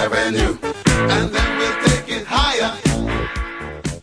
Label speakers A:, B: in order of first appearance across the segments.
A: Avenue, and then we'll take it higher.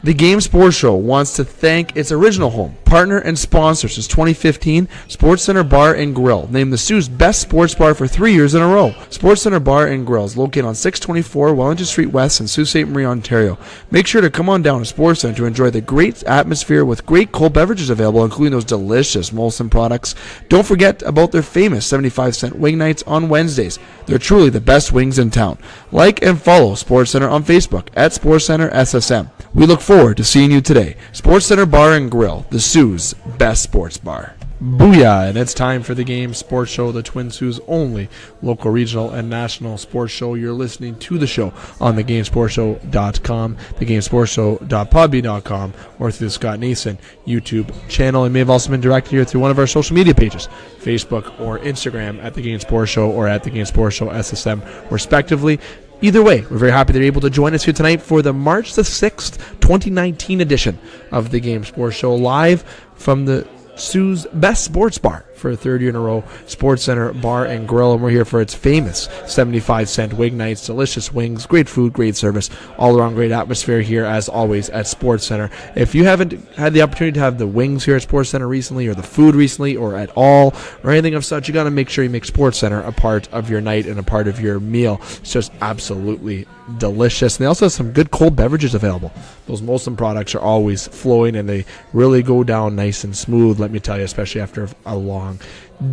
B: The Game Sports Show wants to thank its original home, partner, and sponsor since 2015, Sportscenter Bar and Grill, named the Sioux's best sports bar for 3 years in a row. Sportscenter Bar and Grill is located on 624 Wellington Street West in Sault Ste. Marie, Ontario. Make sure to come on down to Sportscenter to enjoy the great atmosphere with great cold beverages available, including those delicious Molson products. Don't forget about their famous 75-cent wing nights on Wednesdays. They're truly the best wings in town. Like and follow SportsCenter on Facebook at SportsCenter SSM. We look forward to seeing you today. SportsCenter Bar and Grill, the Sioux's best sports bar. Booyah, and it's time for the Game Sports Show, the Twin Sioux's only local, regional, and national sports show. You're listening to the show on thegamesportshow.com, thegamesportshow.podbean.com, or through the Scott Nason YouTube channel. It may have also been directed here through one of our social media pages, Facebook or Instagram at The Game Sports Show or at The Game Sports Show SSM, respectively. Either way, we're very happy they're able to join us here tonight for the March the 6th, 2019 edition of the Game Sports Show, live from the Sioux's best sports bar for a third year in a row, SportsCenter Bar and Grill, and we're here for its famous 75-cent wing nights, delicious wings, great food, great service, all around great atmosphere here as always at SportsCenter. If you haven't had the opportunity to have the wings here at SportsCenter recently, or the food recently, or at all, or anything of such, you got to make sure you make SportsCenter a part of your night and a part of your meal. It's just absolutely delicious. And they also have some good cold beverages available. Those Molson products are always flowing, and they really go down nice and smooth, let me tell you, especially after a long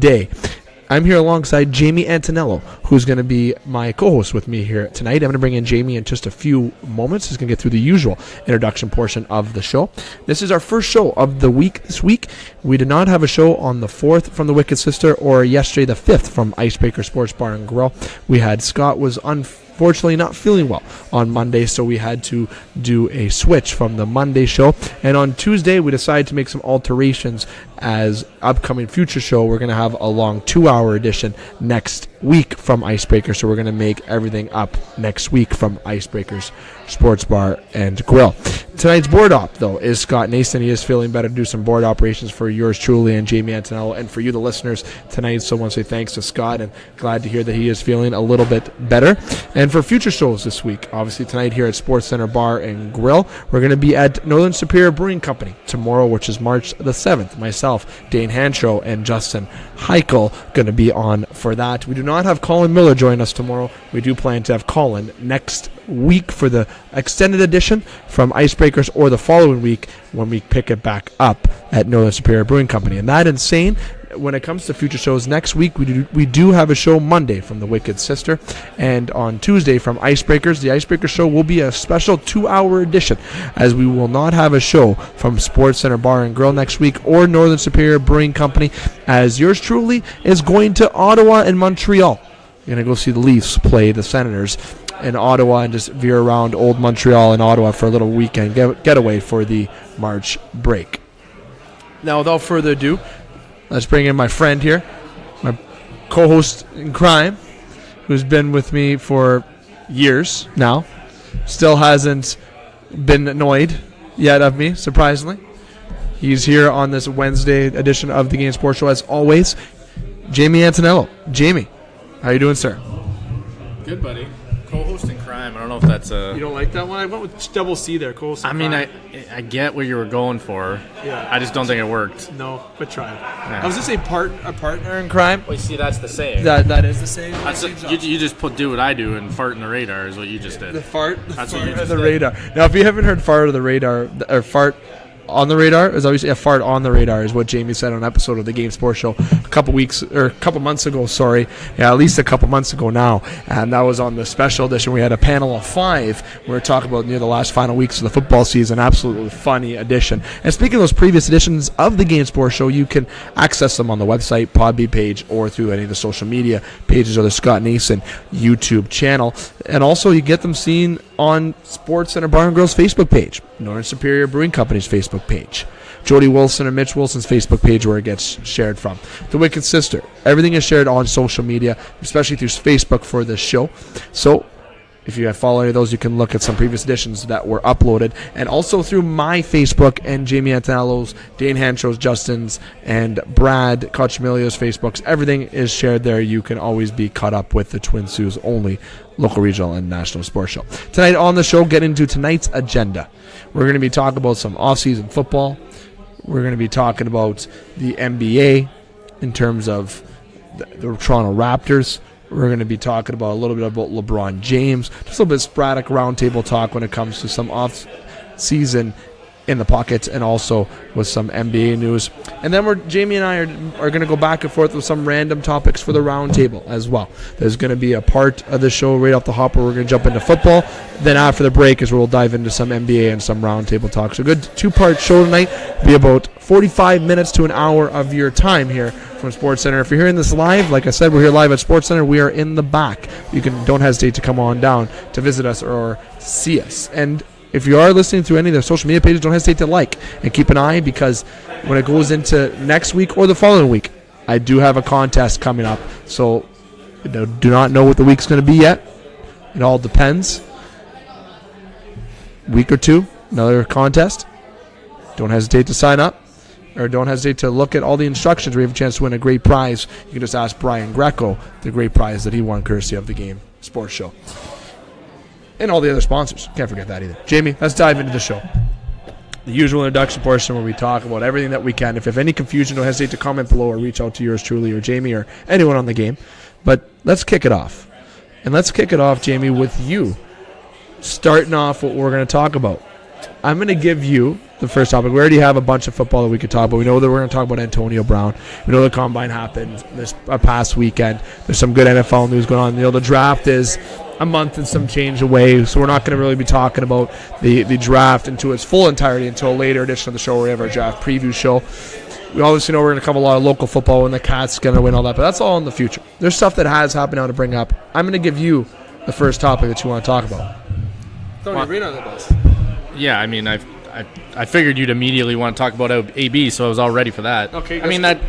B: day. I'm here alongside Jamie Antonello, who's going to be my co-host with me here tonight. I'm going to bring in Jamie in just a few moments. He's going to get through the usual introduction portion of the show. This is our first show of the week this week. We did not have a show on the 4th from the Wicked Sister or yesterday the 5th from Icebreaker Sports Bar and Grill. We had Scott was unfortunately not feeling well on Monday, so we had to do a switch from the Monday show. And on Tuesday, we decided to make some alterations as upcoming future show. We're going to have a long 2-hour edition next week from Icebreaker, so we're going to make everything up next week from Icebreaker's Sports Bar and Grill. Tonight's board op, though, is Scott Nason. He is feeling better to do some board operations for yours truly and Jamie Antonello, and for you, the listeners, tonight. So I want to say thanks to Scott, and glad to hear that he is feeling a little bit better. And for future shows this week, obviously tonight here at SportsCenter Bar and Grill, we're going to be at Northern Superior Brewing Company tomorrow, which is March the 7th. Myself, Dane Hanshaw, and Justin Heichel going to be on for that. We do not have Colin Miller join us tomorrow. We do plan to have Colin next week for the extended edition from Icebreakers, or the following week when we pick it back up at Northern Superior Brewing Company. And that insane, when it comes to future shows, next week we do have a show Monday from the Wicked Sister, and on Tuesday from Icebreakers. The Icebreaker show will be a special 2-hour edition, as we will not have a show from SportsCenter Bar and Grill next week or Northern Superior Brewing Company, as yours truly is going to Ottawa and Montreal. You're going to go see the Leafs play the Senators in Ottawa and just veer around old Montreal and Ottawa for a little weekend getaway for the March break. Now, without further ado, let's bring in my friend here, my co-host in crime, who's been with me for years now. Still hasn't been annoyed yet of me, surprisingly. He's here on this Wednesday edition of the Game Sports Show, as always, Jamie Antonello. Jamie, how you doing, sir?
C: Good, buddy. Co-host in crime. I don't know if that's a...
B: You don't like that one? I went with double C there, co-host in
C: crime.
B: crime.
C: I get what you were going for.
B: Yeah.
C: I just don't think it worked.
B: No, but try it.
C: Yeah.
B: I was going to say a partner in crime.
C: Well, you see, that's the same.
B: That is the same.
C: You just do what I do, and fart in the radar is what you just did.
B: The fart?
C: That's
B: fart
C: what you just
B: the
C: did.
B: radar. Now, if you haven't heard fart of the radar, or fart on the radar, is obviously a fart on the radar is what Jamie said on an episode of the Game Sports Show a couple months ago, at least a couple months ago now, and that was on the special edition. We had a panel of 5. We were talking about near the last final weeks of the football season. Absolutely funny edition. And speaking of those previous editions of the Game Sports Show, you can access them on the website, Podbean page, or through any of the social media pages or the Scott Nason YouTube channel. And also you get them seen on SportsCenter Bar and Grill's Facebook page, Northern Superior Brewing Company's Facebook page, Jody Wilson and Mitch Wilson's Facebook page, where it gets shared from. The Wicked Sister. Everything is shared on social media, especially through Facebook for this show. So If you have followed any of those, you can look at some previous editions that were uploaded. And also through my Facebook and Jamie Antonello's, Dane Hancho's, Justin's, and Brad Cochamilio's Facebooks. Everything is shared there. You can always be caught up with the Twin Sault's only local, regional, and national sports show. Tonight on the show, get into tonight's agenda. We're going to be talking about some off-season football. We're going to be talking about the NBA in terms of the Toronto Raptors. We're going to be talking about a little bit about LeBron James, just a little bit of sporadic roundtable talk when it comes to some off-season in the pockets and also with some NBA news. And then Jamie and I are going to go back and forth with some random topics for the roundtable as well. There's going to be a part of the show right off the hop where we're going to jump into football. Then after the break is where we'll dive into some NBA and some roundtable talk. So a good two-part show tonight. Be about 45 minutes to an hour of your time here from Sportscenter. If you're hearing this live, like I said, we're here live at Sportscenter. We are in the back. Don't hesitate to come on down to visit us or see us. And if you are listening through any of the social media pages, don't hesitate to like and keep an eye, because when it goes into next week or the following week, I do have a contest coming up. So do not know what the week's going to be yet. It all depends. Week or two, another contest. Don't hesitate to sign up, or don't hesitate to look at all the instructions. We have a chance to win a great prize. You can just ask Brian Greco the great prize that he won courtesy of the Game Sports Show. And all the other sponsors. Can't forget that either. Jamie, let's dive into the show. The usual introduction portion where we talk about everything that we can. If you have any confusion, don't hesitate to comment below or reach out to yours truly or Jamie or anyone on the game. But let's kick it off. And let's kick it off, Jamie, with you starting off what we're going to talk about. I'm going to give you the first topic. We already have a bunch of football that we could talk about. We know that we're going to talk about Antonio Brown. We know the Combine happened this past weekend. There's some good NFL news going on. The draft is a month and some change away, so we're not going to really be talking about the draft into its full entirety until a later edition of the show where we have our draft preview show. We obviously know we're going to cover a lot of local football and the Cats going to win all that, but that's all in the future. There's stuff that has happened now to bring up. I'm going to give you the first topic that you want to talk about.
C: Tony Arena on the bus. Yeah, I mean, I figured you'd immediately want to talk about AB, so I was all ready for that.
B: Okay.
C: I mean, that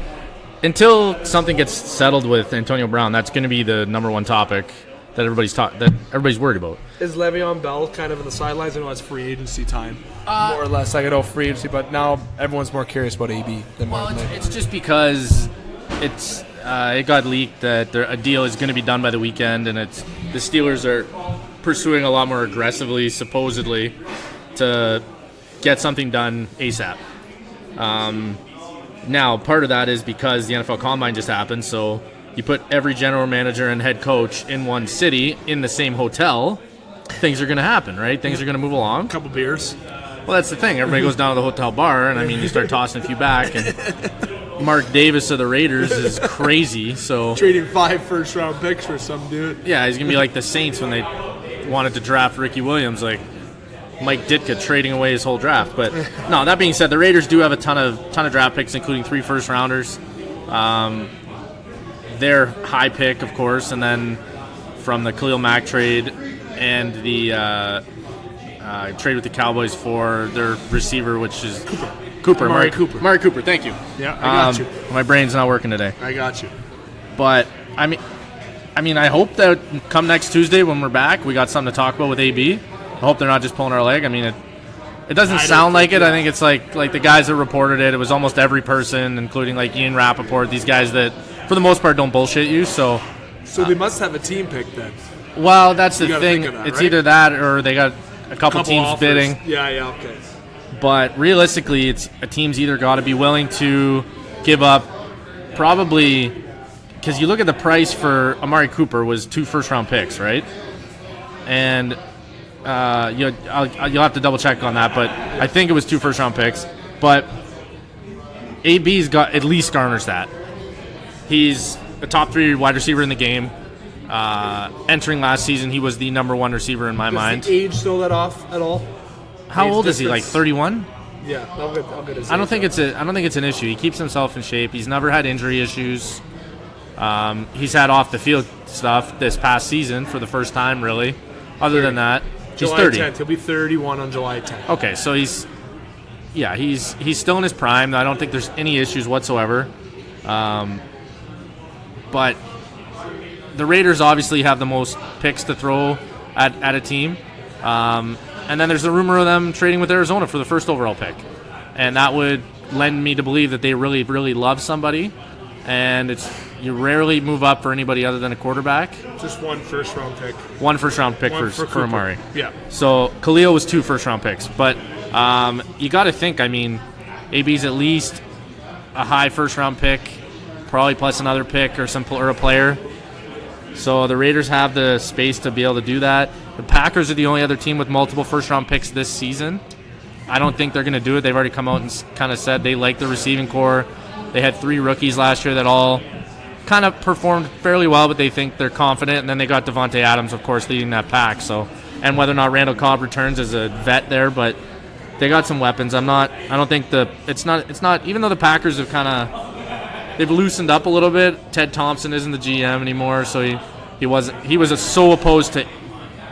C: until something gets settled with Antonio Brown, that's going to be the number one topic that everybody's worried about.
B: Is Le'Veon Bell kind of in the sidelines? I know it's free agency time, more or less. I know free agency, but now everyone's more curious about AB than more.
C: It's just because it got leaked that a deal is going to be done by the weekend, and the Steelers are pursuing a lot more aggressively, supposedly, to get something done ASAP. Now, part of that is because the NFL Combine just happened, so you put every general manager and head coach in one city in the same hotel, things are going to happen, right? Things are going to move along.
B: A couple beers.
C: Well, that's the thing. Everybody goes down to the hotel bar, and, I mean, you start tossing a few back, and Mark Davis of the Raiders is crazy. So
B: trading 5 first-round picks for some dude.
C: Yeah, he's going to be like the Saints when they wanted to draft Ricky Williams, like Mike Ditka trading away his whole draft. But, no, that being said, the Raiders do have a ton of draft picks, including 3 first-rounders. Their high pick, of course, and then from the Khalil Mack trade and the trade with the Cowboys for their receiver, which is Amari Cooper, thank you.
B: Yeah, I got you.
C: My brain's not working today.
B: I got you.
C: But, I mean, I hope that come next Tuesday when we're back, we got something to talk about with AB. I hope they're not just pulling our leg. I mean, it doesn't sound like it. I think it's like the guys that reported it. It was almost every person, including like Ian Rappaport, these guys that, for the most part, don't bullshit you. So
B: they must have a team pick then.
C: Well, that's the thing. It's
B: right?
C: Either that or they got a couple teams
B: offers.
C: bidding.
B: Yeah, okay.
C: But realistically, it's a team's either got to be willing to give up probably, because you look at the price for Amari Cooper was 2 first-round picks, right? And you'll have to double-check on that, but I think it was 2 first-round picks. But AB's got at least garners that. He's a top 3 wide receiver in the game. Entering last season, he was the number 1 receiver in my mind.
B: Does the age throw that off at all?
C: How old is he? Like 31?
B: Yeah, I'll get his
C: I don't think it's an issue. He keeps himself in shape. He's never had injury issues. He's had off the field stuff this past season for the first time, really. Other than that, he's 30.
B: July 10th. He'll be 31 on July 10th.
C: Okay, so he's still in his prime. I don't think there's any issues whatsoever. But the Raiders obviously have the most picks to throw at a team. And then there's a rumor of them trading with Arizona for the first overall pick. And that would lend me to believe that they really, really love somebody. And you rarely move up for anybody other than a quarterback.
B: Just one first-round pick.
C: One first-round pick for Amari.
B: Yeah.
C: So Khalil was 2 first-round picks. But you got to think, I mean, AB's at least a high first-round pick, probably plus another pick or a player. So the Raiders have the space to be able to do that. The Packers are the only other team with multiple first-round picks this season. I don't think they're going to do it. They've already come out and kind of said they like the receiving core. They had 3 rookies last year that all kind of performed fairly well, but they think they're confident. And then they got Devontae Adams, of course, leading that pack. So, and whether or not Randall Cobb returns as a vet there, but they got some weapons. I don't think it's not. Even though the Packers have they've loosened up a little bit. Ted Thompson isn't the GM anymore, so he was so opposed to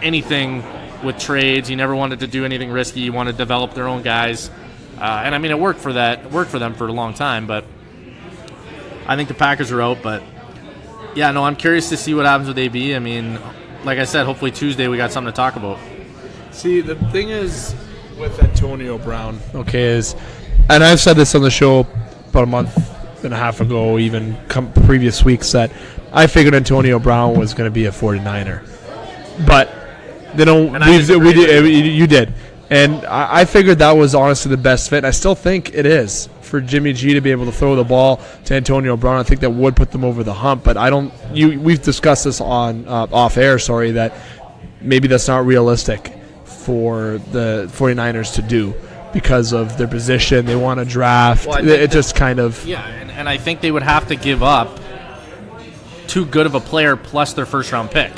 C: anything with trades. He never wanted to do anything risky. He wanted to develop their own guys, and I mean it worked for them for a long time. But I think the Packers are out. But yeah, no, I'm curious to see what happens with AB. I mean, like I said, hopefully Tuesday we got something to talk about.
B: See, the thing is with Antonio Brown, and I've said this on the show about a month and a half ago, even previous weeks, that I figured Antonio Brown was going to be a 49er, but they don't. You did, and I figured that was honestly the best fit. I still think it is for Jimmy G to be able to throw the ball to Antonio Brown. I think that would put them over the hump, but I don't. We've discussed this on off air. Sorry, that maybe that's not realistic for the 49ers to do because of their position. They want to draft.
C: Well,
B: it just kind of...
C: Yeah, and I think they would have to give up too good of a player plus their first-round pick,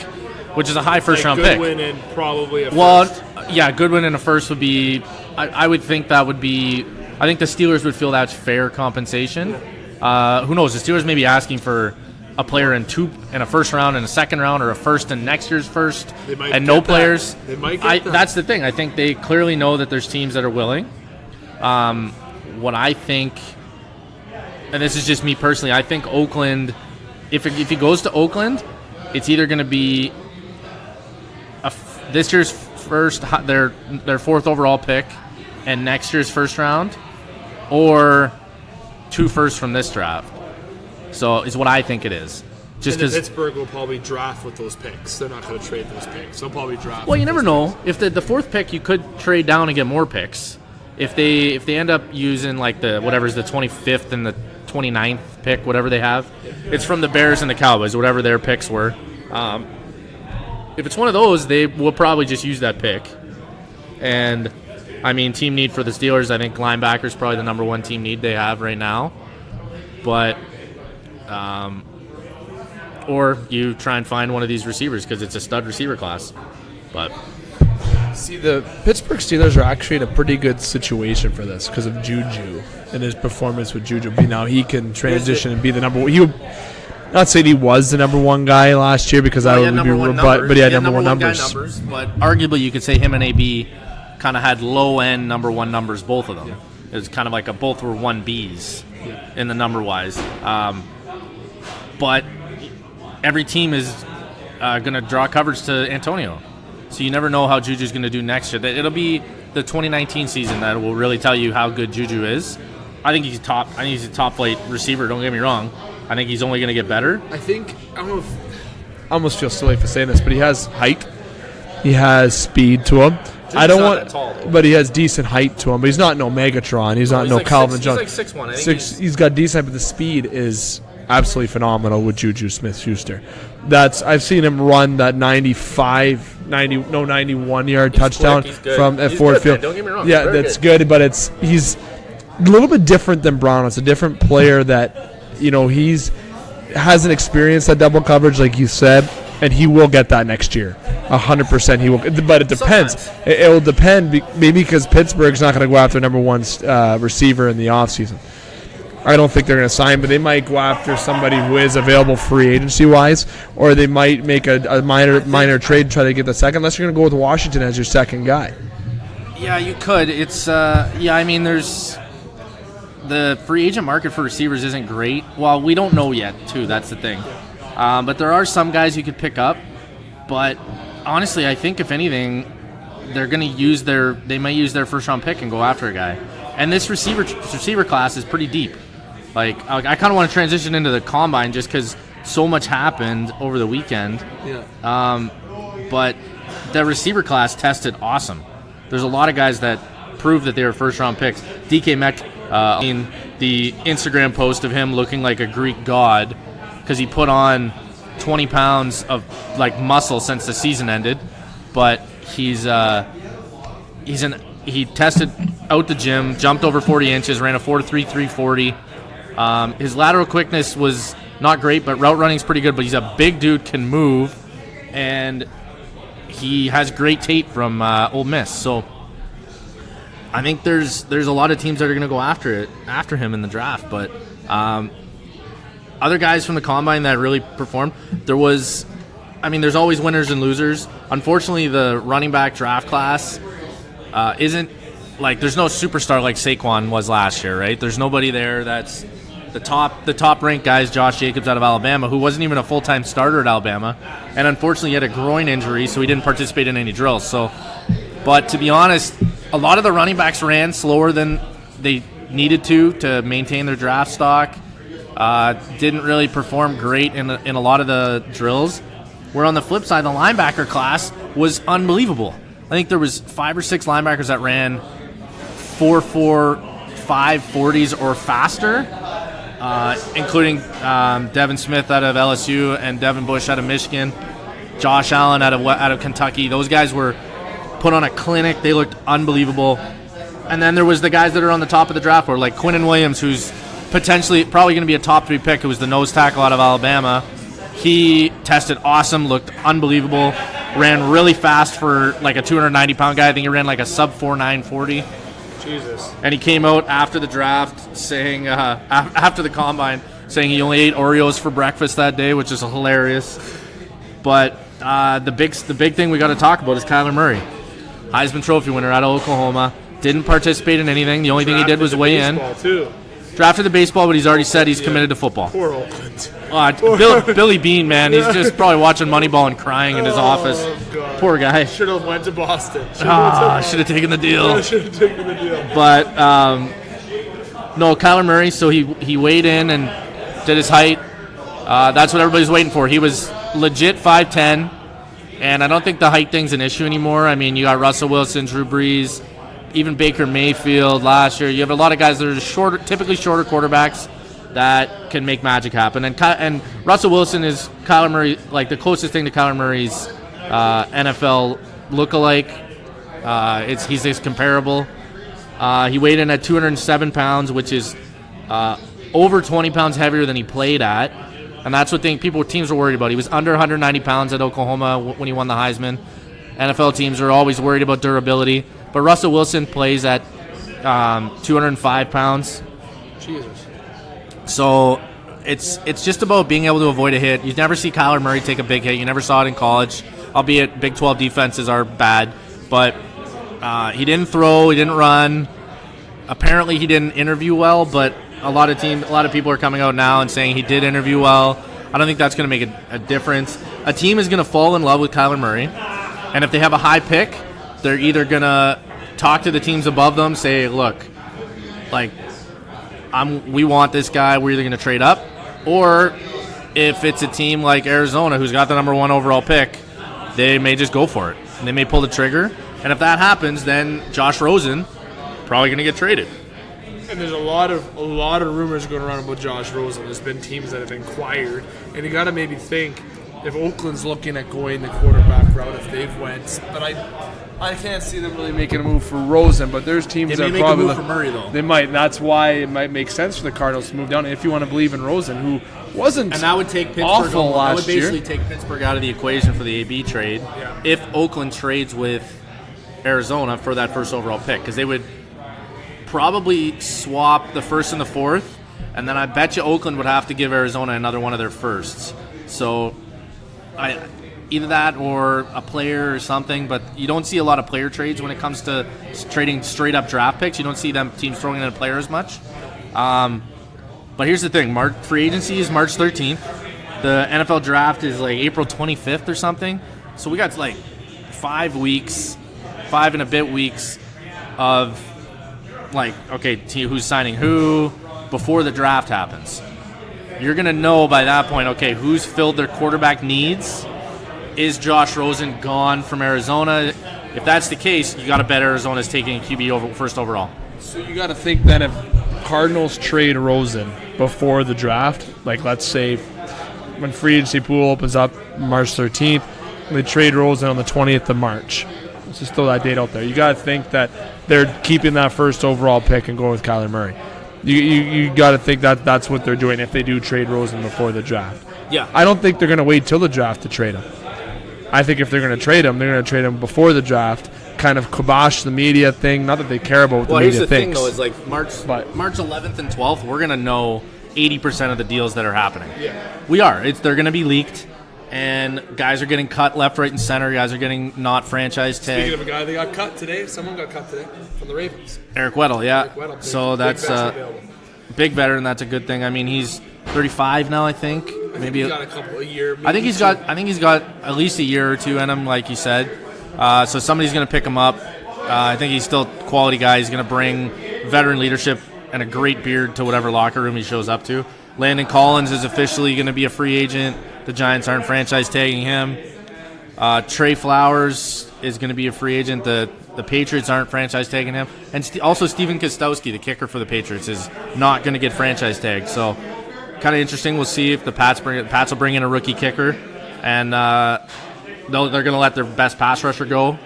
C: which is a high first-round pick.
B: Goodwin and probably a
C: first. Yeah, Goodwin and a first would be... I would think that would be... I think the Steelers would feel that's fair compensation. Who knows? The Steelers may be asking for a player in a first round and a second round, or a first in next year's first, and no players.
B: They might get that.
C: That's the thing. I think they clearly know that there's teams that are willing. What I think, and this is just me personally, I think Oakland, if he goes to Oakland, it's either going to be this year's first, their 4th overall pick, and next year's first round, or 2 firsts from this draft. So is what I think it is. Just because
B: Pittsburgh will probably draft with those picks. They're not going to trade those picks. They'll probably draft.
C: Well, you never know. If the 4th pick, you could trade down and get more picks. If they end up using like the 25th and the 29th pick, whatever they have, it's from the Bears and the Cowboys, whatever their picks were. If it's one of those, they will probably just use that pick. And I mean, team need for the Steelers, I think linebacker is probably the number 1 team need they have right now. But or you try and find one of these receivers because it's a stud receiver class. But
B: see, the Pittsburgh Steelers are actually in a pretty good situation for this because of Juju and his performance with Juju. Now he can transition and be the number 1. He would not say he was the number 1 guy last year because but he had number 1 numbers.
C: But arguably, you could say him and AB kind of had low-end number 1 numbers, both of them. Yeah. It was kind of like both were 1Bs in the number-wise. But every team is going to draw coverage to Antonio. So you never know how Juju's going to do next year. It'll be the 2019 season that will really tell you how good Juju is. I think he's a top-flight receiver, don't get me wrong. I think he's only going to get better.
B: I almost feel silly for saying this, but he has height. He has speed to him. But he has decent height to him. But he's not no Megatron. He's not no Calvin Johnson.
C: He's like 6'1".
B: He's got decent, but the speed is absolutely phenomenal with Juju Smith-Schuster. I've seen him run that 91-yard touchdown from at Ford Field.
C: Don't get me wrong.
B: Yeah, that's good, but he's a little bit different than Brown. It's a different player that hasn't experienced that double coverage like you said, and he will get that next year. 100% he will. But it depends. It will depend, maybe because Pittsburgh's not going to go after number 1 receiver in the offseason. I don't think they're going to sign, but they might go after somebody who is available free agency-wise, or they might make a minor trade and try to get the second, unless you're going to go with Washington as your second guy.
C: Yeah, you could. It's I mean, there's the free agent market for receivers isn't great. Well, we don't know yet, too. That's the thing. But there are some guys you could pick up. But honestly, I think if anything, they're going to they might use their first round pick and go after a guy. And this receiver class is pretty deep. Like, I kind of want to transition into the combine just because so much happened over the weekend.
B: Yeah.
C: But the receiver class tested awesome. There's a lot of guys that proved that they were first round picks. DK the Instagram post of him looking like a Greek god because he put on 20 pounds of like muscle since the season ended, but he tested out the gym, jumped over 40 inches, ran a 4.3 340. His lateral quickness was not great, but route running is pretty good. But he's a big dude, can move, and he has great tape from Ole Miss. So I think there's a lot of teams that are going to go after him in the draft. But other guys from the combine that really performed, there's always winners and losers. Unfortunately, the running back draft class isn't like, there's no superstar like Saquon was last year, right? There's nobody there that's the top ranked guys. Josh Jacobs out of Alabama, who wasn't even a full-time starter at Alabama, and unfortunately he had a groin injury, so he didn't participate in any drills. So, but to be honest, a lot of the running backs ran slower than they needed to maintain their draft stock. Didn't really perform great in a lot of the drills. Where on the flip side, the linebacker class was unbelievable. I think there was 5 or 6 linebackers that ran 4.4, 5.40s or faster, including Devin Smith out of LSU and Devin Bush out of Michigan, Josh Allen out of Kentucky. Those guys were put on a clinic. They looked unbelievable. And then there was the guys that are on the top of the draft board, like Quinnen Williams, who's potentially probably going to be a top 3 pick, who was the nose tackle out of Alabama. He tested awesome, looked unbelievable, ran really fast for like a 290-pound guy. I think he ran like a sub 4.9 40.
B: Jesus.
C: And he came out after the draft saying, after the combine, saying he only ate Oreos for breakfast that day, which is hilarious. But the big thing we got to talk about is Kyler Murray, Heisman Trophy winner out of Oklahoma. Didn't participate in anything. The only thing he did was weigh in.
B: Too.
C: Drafted the baseball, but he's already said he's committed to football.
B: Poor Oakland.
C: Billy Bean, man, he's just probably watching Moneyball and crying in his office.
B: God.
C: Poor guy.
B: Should have went to Boston.
C: Should have taken the deal.
B: Should have taken the deal.
C: But no, Kyler Murray. So he weighed in and did his height. That's what everybody's waiting for. He was legit 5'10", and I don't think the height thing's an issue anymore. I mean, you got Russell Wilson, Drew Brees, even Baker Mayfield last year. You have a lot of guys that are typically shorter quarterbacks that can make magic happen. And Russell Wilson is Kyler Murray, like the closest thing to Kyler Murray's NFL lookalike. He's just comparable. He weighed in at 207 pounds, which is over 20 pounds heavier than he played at. And that's what teams were worried about. He was under 190 pounds at Oklahoma when he won the Heisman. NFL teams are always worried about durability. But Russell Wilson plays at 205 pounds.
B: Jesus.
C: So it's just about being able to avoid a hit. You never see Kyler Murray take a big hit. You never saw it in college, albeit Big 12 defenses are bad. But he didn't throw. He didn't run. Apparently he didn't interview well, but a lot of people are coming out now and saying he did interview well. I don't think that's going to make a difference. A team is going to fall in love with Kyler Murray, and if they have a high pick, they're either going to talk to the teams above them, say, look, like, we want this guy, we're either going to trade up, or if it's a team like Arizona who's got the number 1 overall pick, they may just go for it. And they may pull the trigger. And if that happens, then Josh Rosen probably going to get traded.
B: And there's a lot of rumors going around about Josh Rosen. There's been teams that have inquired, and you got to maybe think if Oakland's looking at going the quarterback route, if they've went, but I can't see them really making a move for Rosen. But there's teams that
C: may
B: probably
C: make a move for Murray though.
B: They might. And that's why it might make sense for the Cardinals to move down if you want to believe in Rosen, who wasn't
C: and that would take Pittsburgh
B: awful last year.
C: That would basically take Pittsburgh out of the equation for the AB trade if Oakland trades with Arizona for that first overall pick, because they would probably swap the first and the fourth, and then I bet you Oakland would have to give Arizona another one of their firsts. So either that or a player or something, but you don't see a lot of player trades when it comes to trading straight up draft picks. You don't see them teams throwing in a player as much. But here's the thing: free agency is March 13th. The NFL draft is like April 25th or something. So we got like 5 and a bit weeks of, like, okay, who's signing who before the draft happens. You're going to know by that point, okay, who's filled their quarterback needs. Is Josh Rosen gone from Arizona? If that's the case, you got to bet Arizona's taking a QB first overall.
B: So you got to think that if Cardinals trade Rosen before the draft, like let's say when free agency pool opens up March 13th, they trade Rosen on the 20th of March. Let's just throw that date out there. You got to think that they're keeping that first overall pick and going with Kyler Murray. You got to think that that's what they're doing if they do trade Rosen before the draft.
C: Yeah.
B: I don't think they're going to wait till the draft to trade him. I think if they're going to trade him, they're going to trade him before the draft, kind of kibosh the media thing. Not that they care about what the media thinks. Well, here's the thing, though, is like March 11th and 12th, we're going to know 80% of the deals that are happening. Yeah.
C: We are. They're going to be leaked, and guys are getting cut left, right, and center. Guys are getting not franchise tagged.
B: Speaking of a guy that got cut today, someone got cut today from the Ravens.
C: Eric Weddle, yeah.
B: Eric Weddle,
C: so that's big veteran. That's a good thing. I mean, he's 35 now, I think. Maybe
B: he's got a year.
C: I think he's got at least a year or two in him, like you said. So somebody's going to pick him up. I think he's still a quality guy. He's going to bring veteran leadership and a great beard to whatever locker room he shows up to. Landon Collins is officially going to be a free agent. The Giants aren't franchise tagging him. Trey Flowers is going to be a free agent. The Patriots aren't franchise tagging him. And also Steven Kostowski, the kicker for the Patriots, is not going to get franchise tagged. So kind of interesting. We'll see if the Pats will bring in a rookie kicker, and they're going to let their best pass rusher go,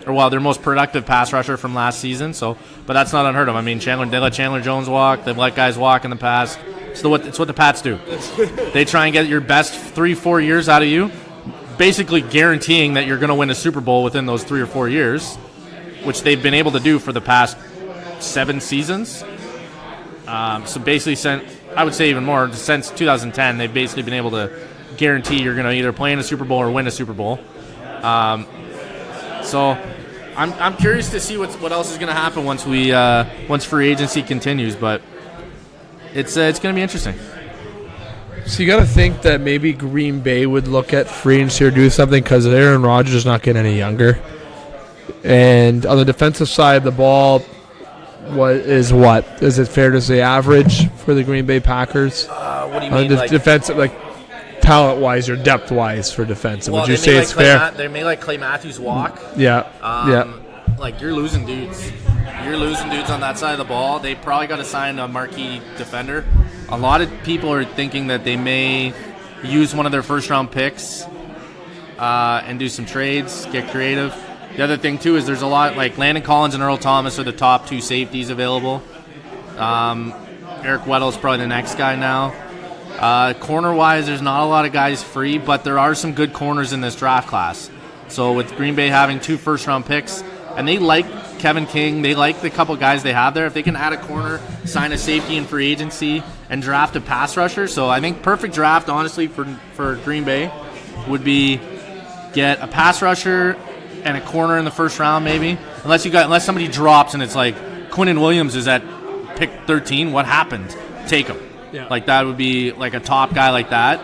C: or their most productive pass rusher from last season. So, but that's not unheard of. I mean, they let Chandler Jones walk. They've let guys walk in the past. It's what the Pats do. They try and get your best 3-4 years out of you, basically guaranteeing that you're going to win a Super Bowl within those 3 or 4 years, which they've been able to do for the past 7 seasons. So basically, I would say even more, since 2010, they've basically been able to guarantee you're going to either play in a Super Bowl or win a Super Bowl. So I'm curious to see what else is going to happen once free agency continues, but it's going to be interesting.
B: So you got to think that maybe Green Bay would look at free agency or do something because Aaron Rodgers is not getting any younger. And on the defensive side of the ball, is it fair to say average for the Green Bay Packers?
C: What do you mean?
B: Defensive, like talent-wise or depth-wise for defensive. Would you say it's fair?
C: They may let Clay Matthews walk.
B: Yeah.
C: Like you're losing dudes. You're losing dudes on that side of the ball. They probably got to sign a marquee defender. A lot of people are thinking that they may use one of their first-round picks and do some trades, get creative. The other thing, too, is there's a lot, like Landon Collins and Earl Thomas are the top 2 safeties available. Eric Weddle is probably the next guy now. Corner-wise, there's not a lot of guys free, but there are some good corners in this draft class. So with Green Bay having 2 first-round picks, and they like Kevin King, they like the couple guys they have there. If they can add a corner, sign a safety in free agency, and draft a pass rusher. So I think perfect draft, honestly, for Green Bay would be get a pass rusher and a corner in the first round, maybe. Unless somebody drops and it's like Quinnen Williams is at pick 13. What happened? Take him.
B: Yeah.
C: Like that would be like a top guy like that.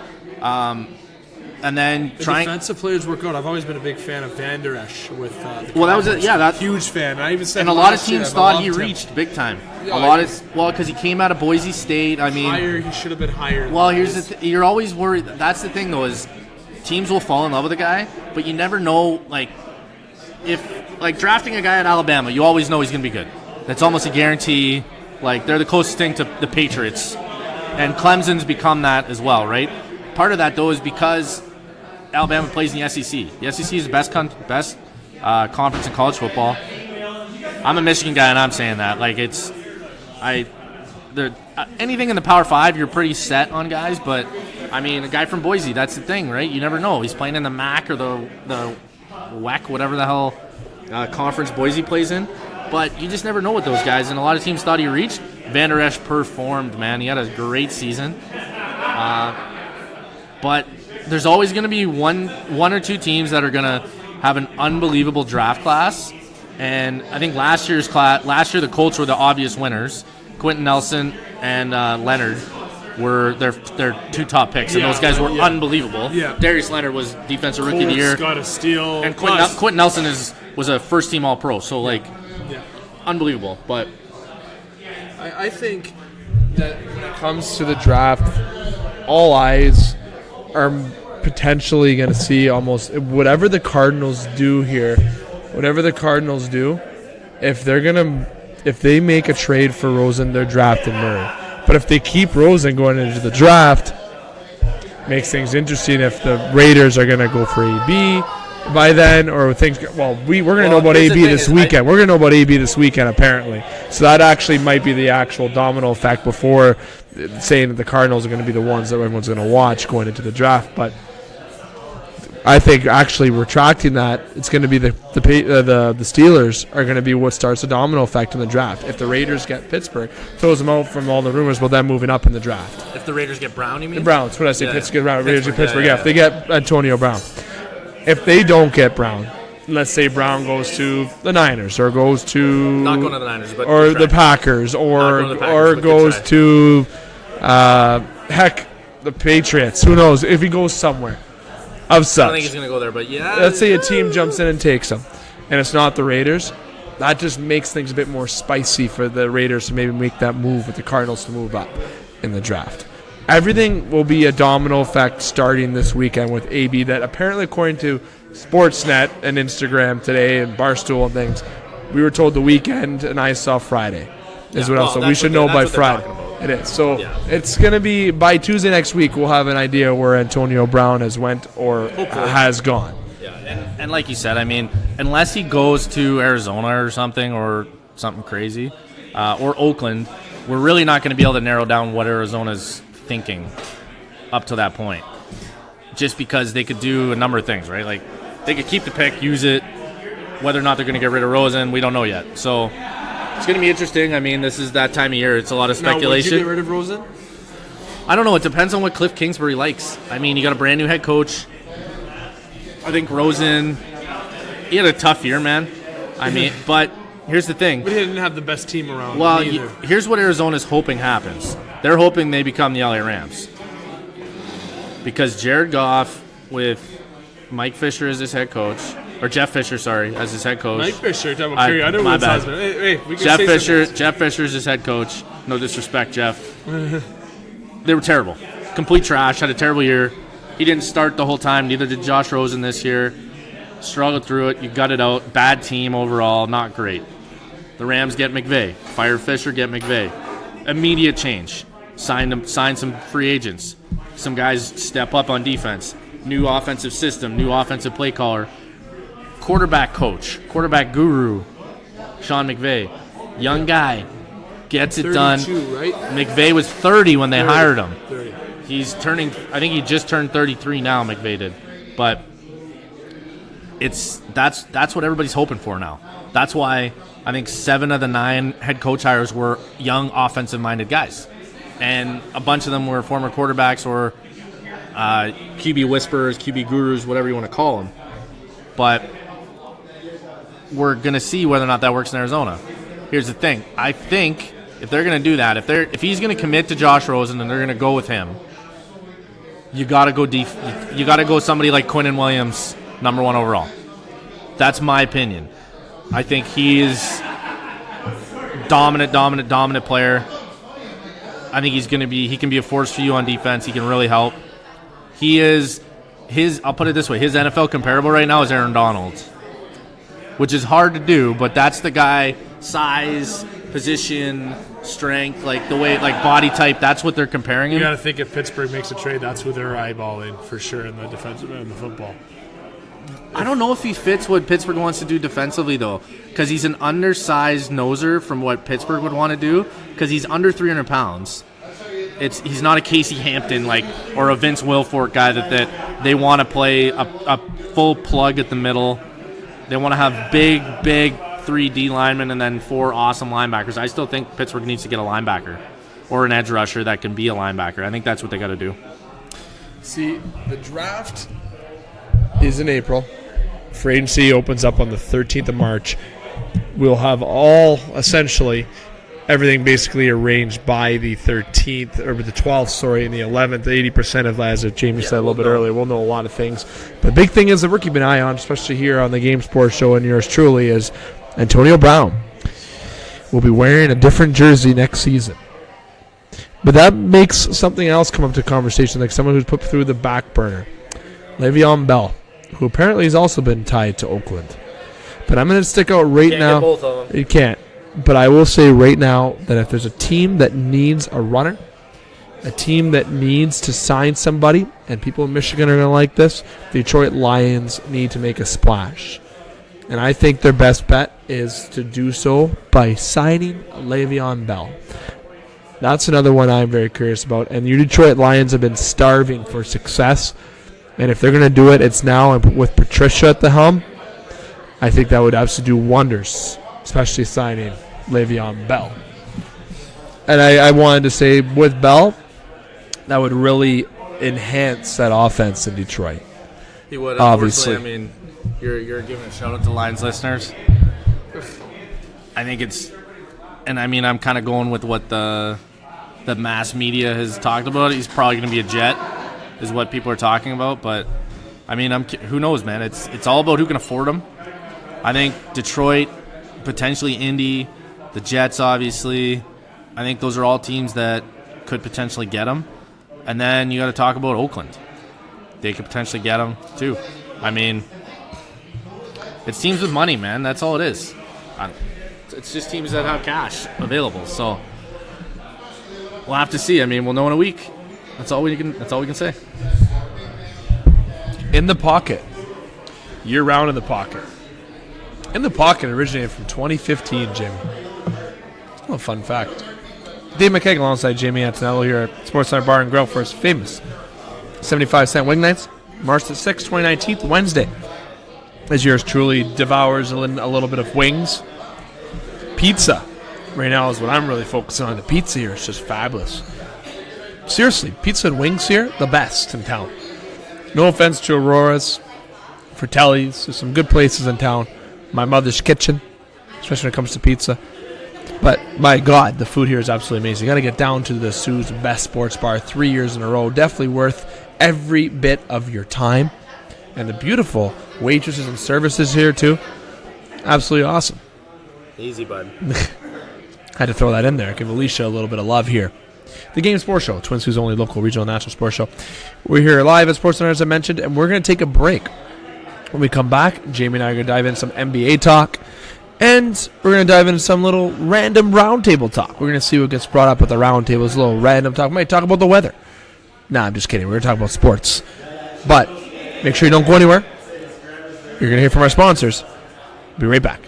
C: And then
B: defensive players work out. I've always been a big fan of Van Der Esch with.
C: That was it. Yeah, that's
B: huge fan. I even said.
C: And a lot of teams thought he reached big time.
B: Yeah,
C: because he came out of Boise State. I mean,
B: he should have been higher.
C: Well, here's you're always worried. That's the thing, though, is teams will fall in love with a guy, but you never know. Like, if drafting a guy at Alabama, you always know he's going to be good. That's almost a guarantee. Like, they're the closest thing to the Patriots, and Clemson's become that as well, right? Part of that, though, is because Alabama plays in the SEC. The SEC is the best conference in college football. I'm a Michigan guy, and I'm saying that. Like, anything in the Power 5, you're pretty set on guys, but, I mean, a guy from Boise, that's the thing, right? You never know. He's playing in the MAC or the WEC, whatever the hell conference Boise plays in. But you just never know with those guys, and a lot of teams thought he reached. Van Der Esch performed, man. He had a great season. But there's always going to be one or two teams that are going to have an unbelievable draft class. And I think last year the Colts were the obvious winners. Quentin Nelson and Leonard were their 2 top picks, and those guys were unbelievable.
D: Yeah.
C: Darius Leonard was defensive rookie of the year.
D: Got a steal.
C: And Quentin Nelson was a first-team All-Pro, so unbelievable. But
B: I think that when it comes to the draft, all eyes are potentially going to see almost whatever the Cardinals do here. Whatever the Cardinals do, if they make a trade for Rosen, they're drafting Murray. But if they keep Rosen going into the draft, makes things interesting. If the Raiders are going to go for AB by then, or things. Well, we're going to know about AB this weekend. We're going to know about AB this weekend, apparently. So that actually might be the actual domino effect before saying that the Cardinals are going to be the ones that everyone's going to watch going into the draft. But I think actually retracting that, it's going to be the Steelers are going to be what starts the domino effect in the draft. If the Raiders get Pittsburgh, throws them out from all the rumors about them moving up in the draft.
C: if the Raiders get Brown, you mean?
B: The Browns. What did I say?
C: Yeah.
B: Pittsburgh. Raiders get Pittsburgh.
C: Yeah.
B: If they get Antonio Brown. If they don't get Brown, let's say Brown goes to the Niners or goes to
C: Not going to the Niners, but
B: or the Packers or
C: Not going to the Packers, but
B: goes
C: good
B: to the Patriots. Who knows if he goes somewhere of such.
C: I don't think he's going to go there, but
B: Let's say a team jumps in and takes him, and it's not the Raiders. That just makes things a bit more spicy for the Raiders to maybe make that move with the Cardinals to move up in the draft. Everything will be a domino effect starting this weekend with AB that apparently, according to Sportsnet and Instagram today and Barstool and things, we were told the weekend and I saw Friday is what else. So we should know by Friday. It is. So it's going to be by Tuesday next week we'll have an idea where Antonio Brown has went or has gone.
C: Yeah, and like you said, I mean, unless he goes to Arizona or something crazy, or Oakland, we're really not going to be able to narrow down what Arizona's thinking up to that point. Just because they could do a number of things, right? Like, they could keep the pick, use it. Whether or not they're going to get rid of Rosen, we don't know yet. So it's going to be interesting. I mean, this is that time of year. It's a lot of speculation.
B: Now, would you get rid of Rosen?
C: I don't know. It depends on what Cliff Kingsbury likes. I mean, you got a brand new head coach. I think Rosen, he had a tough year, man. I mean, but here's the thing.
D: But he didn't have the best team around.
C: Well, here's what Arizona's hoping happens. They're hoping they become the LA Rams. Because Jared Goff with Mike Fisher as his head coach, or Jeff Fisher, sorry, as his head coach.
D: Mike Fisher, I know
C: my
D: what
C: bad.
D: size, hey, we can
C: Jeff
D: say
C: Fisher.
D: something.
C: Jeff Fisher's his head coach. No disrespect, Jeff. They were terrible, complete trash. Had a terrible year. He didn't start the whole time. Neither did Josh Rosen this year. Struggled through it. You got it out. Bad team overall. Not great. The Rams get McVay. Fire Fisher. Get McVay. Immediate change. Sign some free agents. Some guys step up on defense. New offensive system. New offensive play caller. Quarterback coach. Quarterback guru. Sean McVay. Young guy. Gets it done.
D: Right?
C: McVay was 30 when they hired him.
D: 30.
C: He's turning. I think he just turned 33 now. McVay did, but that's what everybody's hoping for now. That's why I think 7 of the 9 head coach hires were young, offensive-minded guys, and a bunch of them were former quarterbacks or QB whisperers, QB gurus, whatever you want to call them. But we're gonna see whether or not that works in Arizona. Here's the thing: I think if they're gonna do that, if he's gonna commit to Josh Rosen and they're gonna go with him. You gotta go deep. You gotta go somebody like Quinnen Williams, number 1 overall. That's my opinion. I think he is dominant player. I think he can be a force for you on defense. He can really help. I'll put it this way, his NFL comparable right now is Aaron Donald, which is hard to do, but that's the guy, size, position, strength, like the way, like body type, that's what they're comparing him.
D: You got to think if Pittsburgh makes a trade, that's who they're eyeballing for sure in the defensive end of the football.
C: I don't know if he fits what Pittsburgh wants to do defensively, though, because he's an undersized noser from what Pittsburgh would want to do, because he's under 300 pounds. He's not a Casey Hampton or a Vince Wilfork guy that they want to play a full plug at the middle. They want to have big 3D linemen and then 4 awesome linebackers. I still think Pittsburgh needs to get a linebacker or an edge rusher that can be a linebacker. I think that's what they got to do.
B: See, the draft is in April. Free agency opens up on the 13th of March. We'll have all, essentially, everything basically arranged by the 13th, or the 12th, sorry, and the 11th, 80% of that, as Jamie said a little bit earlier. We'll know a lot of things. But the big thing is that we're keeping an eye on, especially here on the Game Sports Show and yours truly, is Antonio Brown will be wearing a different jersey next season. But that makes something else come up to conversation, like someone who's put through the back burner. Le'Veon Bell, who apparently has also been tied to Oakland. But I'm going to stick out right now.
C: Get both of them.
B: You can't. But I will say right now that if there's a team that needs a runner, a team that needs to sign somebody, and people in Michigan are going to like this, the Detroit Lions need to make a splash. And I think their best bet is to do so by signing Le'Veon Bell. That's another one I'm very curious about. And your Detroit Lions have been starving for success. And if they're going to do it, it's now. And with Patricia at the helm, I think that would absolutely do wonders, especially signing Le'Veon Bell. And I wanted to say, with Bell, that would really enhance that offense in Detroit.
C: He would,
B: obviously.
C: I mean, you're giving a shout out to Lions listeners. I think it's, and I mean, I'm kind of going with what the mass media has talked about. He's probably going to be a Jet, is what people are talking about. But I mean, who knows, man? It's all about who can afford him. I think Detroit, potentially Indy, the Jets, obviously. I think those are all teams that could potentially get him. And then you got to talk about Oakland. They could potentially get him too. I mean, it's teams with money, man. That's all it is. It's just teams that have cash available. So we'll have to see. I mean, we'll know in a week. That's all we can say.
B: In the pocket. Year-round in the pocket. In the pocket originated from 2015, Jimmy. A little fun fact. Dave McCaig alongside Jamie Antonello here at Sportscenter Bar and Grill for his famous 75-cent wing nights. March the 6th, 2019, Wednesday. As yours truly devours a little bit of wings. Pizza. Right now is what I'm really focusing on. The pizza here is just fabulous. Seriously, pizza and wings here, the best in town. No offense to Aurora's, Fratelli's. There's some good places in town. My mother's kitchen, especially when it comes to pizza. But, my God, the food here is absolutely amazing. You got to get down to the Sioux's Best Sports Bar 3 years in a row. Definitely worth every bit of your time. And the beautiful waitresses and services here, too. Absolutely awesome.
C: Easy, bud.
B: Had to throw that in there. Give Alicia a little bit of love here. The Game Sports Show, Twin Sault's only local regional national sports show. We're here live at SportsCenter, as I mentioned, and we're going to take a break. When we come back, Jamie and I are going to dive into some NBA talk. And we're going to dive into some little random roundtable talk. We're going to see what gets brought up at the roundtable. It's a little random talk. We might talk about the weather. Nah, I'm just kidding. We're going to talk about sports. But make sure you don't go anywhere. You're going to hear from our sponsors. Be right back.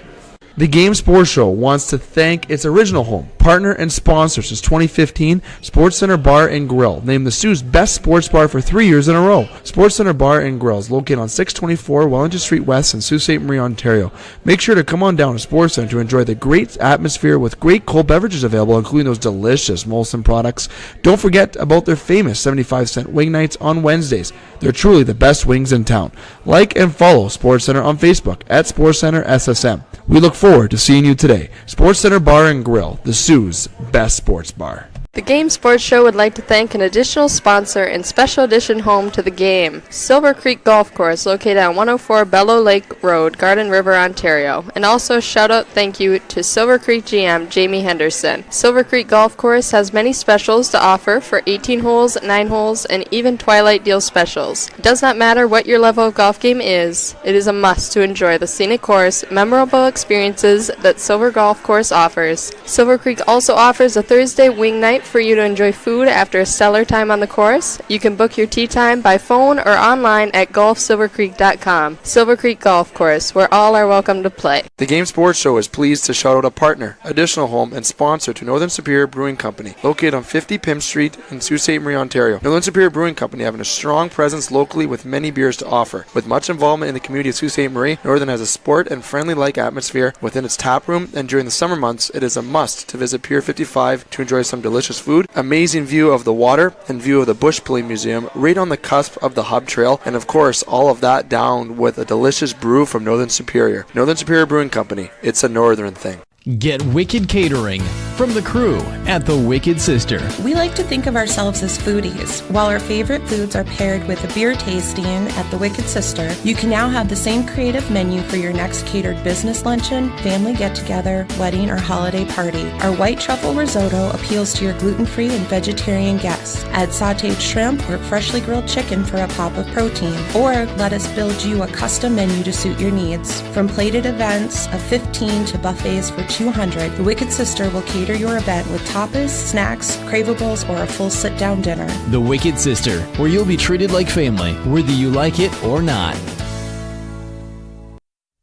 B: The Game Sports Show wants to thank its original home, partner, and sponsor since 2015, SportsCenter Bar and Grill, named the Sioux's Best Sports Bar for 3 years in a row. SportsCenter Bar and Grill is located on 624 Wellington Street West in Sault Ste. Marie, Ontario. Make sure to come on down to SportsCenter to enjoy the great atmosphere with great cold beverages available, including those delicious Molson products. Don't forget about their famous 75-cent wing nights on Wednesdays. They're truly the best wings in town. Like and follow SportsCenter on Facebook at SportsCenter SSM. We look forward to seeing you today. SportsCenter Bar and Grill, the Sioux's Best Sports Bar.
E: The Game Sports Show would like to thank an additional sponsor and special edition home to the game, Silver Creek Golf Course, located on 104 Bellow Lake Road, Garden River, Ontario. And also shout out thank you to Silver Creek GM Jamie Henderson. Silver Creek Golf Course has many specials to offer for 18 holes, 9 holes, and even Twilight Deal specials. It does not matter what your level of golf game is, it is a must to enjoy the scenic course, memorable experiences that Silver Golf Course offers. Silver Creek also offers a Thursday wing night for you to enjoy food after a stellar time on the course. You can book your tee time by phone or online at golfsilvercreek.com. Silver Creek Golf Course, where all are welcome to play.
B: The Game Sports Show is pleased to shout out a partner, additional home, and sponsor to Northern Superior Brewing Company, located on 50 Pym Street in Sault Ste. Marie, Ontario. Northern Superior Brewing Company having a strong presence locally with many beers to offer. With much involvement in the community of Sault Ste. Marie, Northern has a sport and friendly-like atmosphere within its tap room, and during the summer months, it is a must to visit Pier 55 to enjoy some delicious food, amazing view of the water, and view of the Bush Play Museum right on the cusp of the Hub Trail, and of course all of that down with a delicious brew from Northern Superior. Northern Superior Brewing Company, it's a northern thing.
F: Get Wicked Catering from the crew at the Wicked Sister.
G: We like to think of ourselves as foodies. While our favorite foods are paired with a beer tasting at the Wicked Sister, you can now have the same creative menu for your next catered business luncheon, family get-together, wedding, or holiday party. Our white truffle risotto appeals to your gluten-free and vegetarian guests. Add sautéed shrimp or freshly grilled chicken for a pop of protein. Or let us build you a custom menu to suit your needs. From plated events of 15 to buffets for 200, the Wicked Sister will cater your event with tapas, snacks, cravables, or a full sit-down dinner.
F: The Wicked Sister, where you'll be treated like family, whether you like it or not.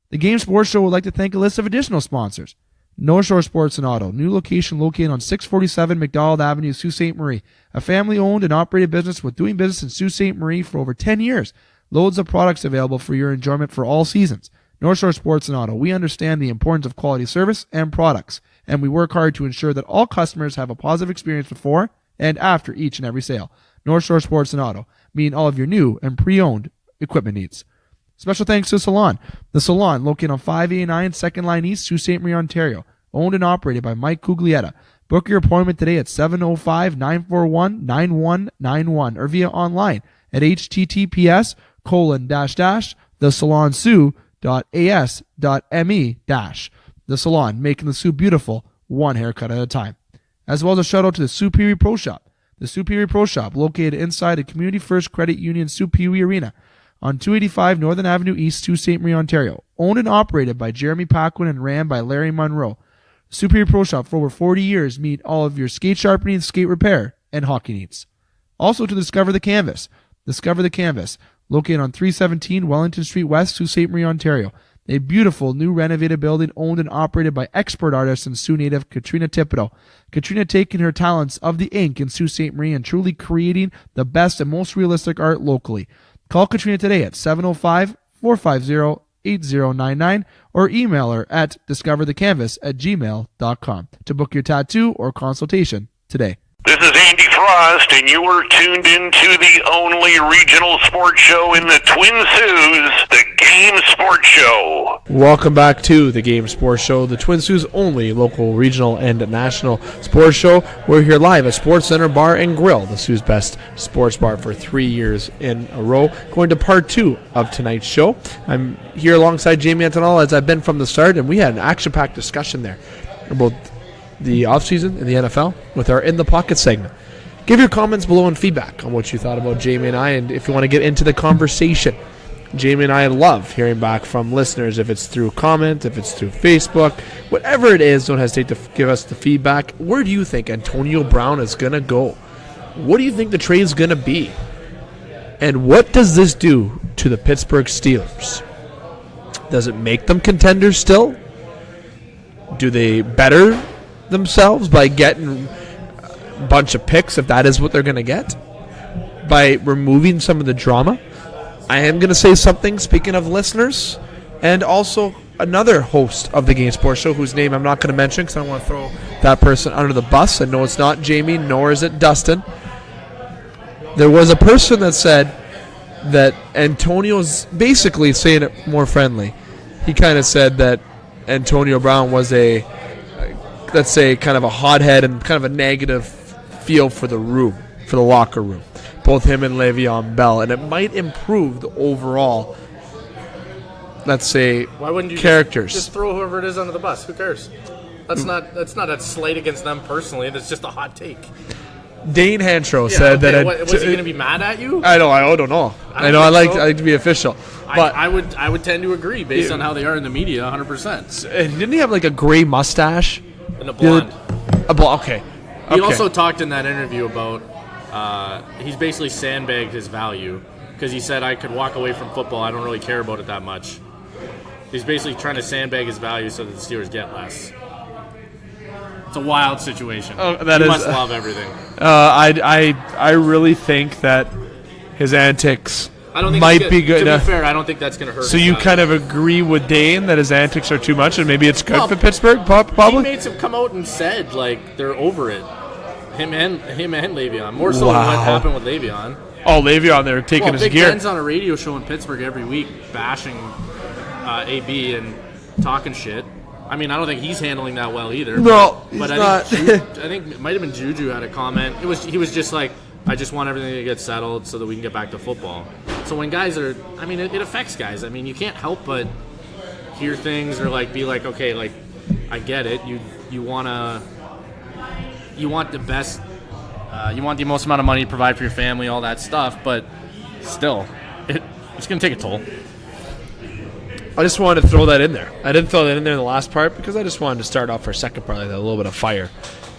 B: The Game Sports Show would like to thank a list of additional sponsors. North Shore Sports and Auto, new location located on 647 McDonald Avenue, Sault Ste. Marie. A family-owned and operated business with doing business in Sault Ste. Marie for over 10 years. Loads of products available for your enjoyment for all seasons. North Shore Sports and Auto, we understand the importance of quality service and products, and we work hard to ensure that all customers have a positive experience before and after each and every sale. North Shore Sports and Auto, meeting all of your new and pre-owned equipment needs. Special thanks to Salon. The Salon, located on 589 2nd Line East, Sault Ste. Marie, Ontario. Owned and operated by Mike Cuglietta. Book your appointment today at 705-941-9191 or via online at https://thesalonsioux.as.me-. The Salon, making the Sioux beautiful, one haircut at a time. As well as a shout out to the Superior Pro Shop. The Superior Pro Shop, located inside the Community First Credit Union Superior Arena on 285 Northern Avenue East, Sault Ste. Marie, Ontario. Owned and operated by Jeremy Paquin and ran by Larry Monroe. Superior Pro Shop, for over 40 years, meet all of your skate sharpening, skate repair, and hockey needs. Also to Discover the Canvas. Discover the Canvas, located on 317 Wellington Street West, Sault Ste. Marie, Ontario. A beautiful new renovated building owned and operated by expert artist and Sioux native Katrina Thibodeau. Katrina taking her talents of the ink in Sault Ste. Marie and truly creating the best and most realistic art locally. Call Katrina today at 705-450-8099 or email her at discoverthecanvas@gmail.com to book your tattoo or consultation today.
H: This is Andy Frost, and you are tuned into the only regional sports show in the Twin Saults, the Game Sports Show.
B: Welcome back to the Game Sports Show, the Twin Saults' only local, regional, and national sports show. We're here live at Sportscenter Bar and Grill, the Saults' best sports bar for 3 years in a row. Going to part 2 of tonight's show. I'm here alongside Jamie Antonello, as I've been from the start, and we had an action-packed discussion there about the offseason in the NFL with our In the Pocket segment. Give your comments below and feedback on what you thought about Jamie and I, and if you want to get into the conversation. Jamie and I love hearing back from listeners, if it's through comment, if it's through Facebook, whatever it is, don't hesitate to give us the feedback. Where do you think Antonio Brown is going to go? What do you think the trade's going to be? And what does this do to the Pittsburgh Steelers? Does it make them contenders still? Do they better themselves by getting a bunch of picks, if that is what they're going to get, by removing some of the drama? I am going to say something, speaking of listeners, and also another host of the Game Sports Show, whose name I'm not going to mention because I don't want to throw that person under the bus. And no, it's not Jamie, nor is it Dustin. There was a person that said that Antonio's, basically saying it more friendly, he kind of said that Antonio Brown was a, let's say, kind of a hothead and kind of a negative feel for the room, for the locker room. Both him and Le'Veon Bell. And it might improve the overall, let's say,
C: Why wouldn't you
B: characters.
C: Just throw whoever it is under the bus? Who cares? That's not a slight against them personally. That's just a hot take.
B: Dane Hantrow said that.
C: Was he going to be mad at you?
B: I don't know. I like to be official. But
C: I would tend to agree based on how they are in the media, 100%.
B: And didn't he have like a gray mustache?
C: And a blonde.
B: Okay.
C: He also talked in that interview about he's basically sandbagged his value because he said, I could walk away from football. I don't really care about it that much. He's basically trying to sandbag his value so that the Steelers get less. It's a wild situation.
B: Oh,
C: you must love everything.
B: I really think that his antics might be good.
C: To be fair, I don't think that's going to hurt.
B: So you kind of agree with Dane that his antics are too much, and maybe it's good for Pittsburgh. Probably
C: teammates have come out and said like they're over it. Him and Le'Veon. More so than what happened with Le'Veon.
B: Oh, Le'Veon, they're taking his
C: Big
B: gear.
C: Ben's on a radio show in Pittsburgh every week, bashing AB and talking shit. I mean, I don't think he's handling that well either.
B: No,
C: but
B: he's
C: I
B: not.
C: think it might have been Juju had a comment. He was just like, I just want everything to get settled so that we can get back to football. So when guys are, I mean, it affects guys. I mean, you can't help but hear things or like be like, okay, like I get it. You want the best. You want the most amount of money to provide for your family, all that stuff. But still, it's going to take a toll.
B: I just wanted to throw that in there. I didn't throw that in there in the last part because I just wanted to start off our second part like that, a little bit of fire.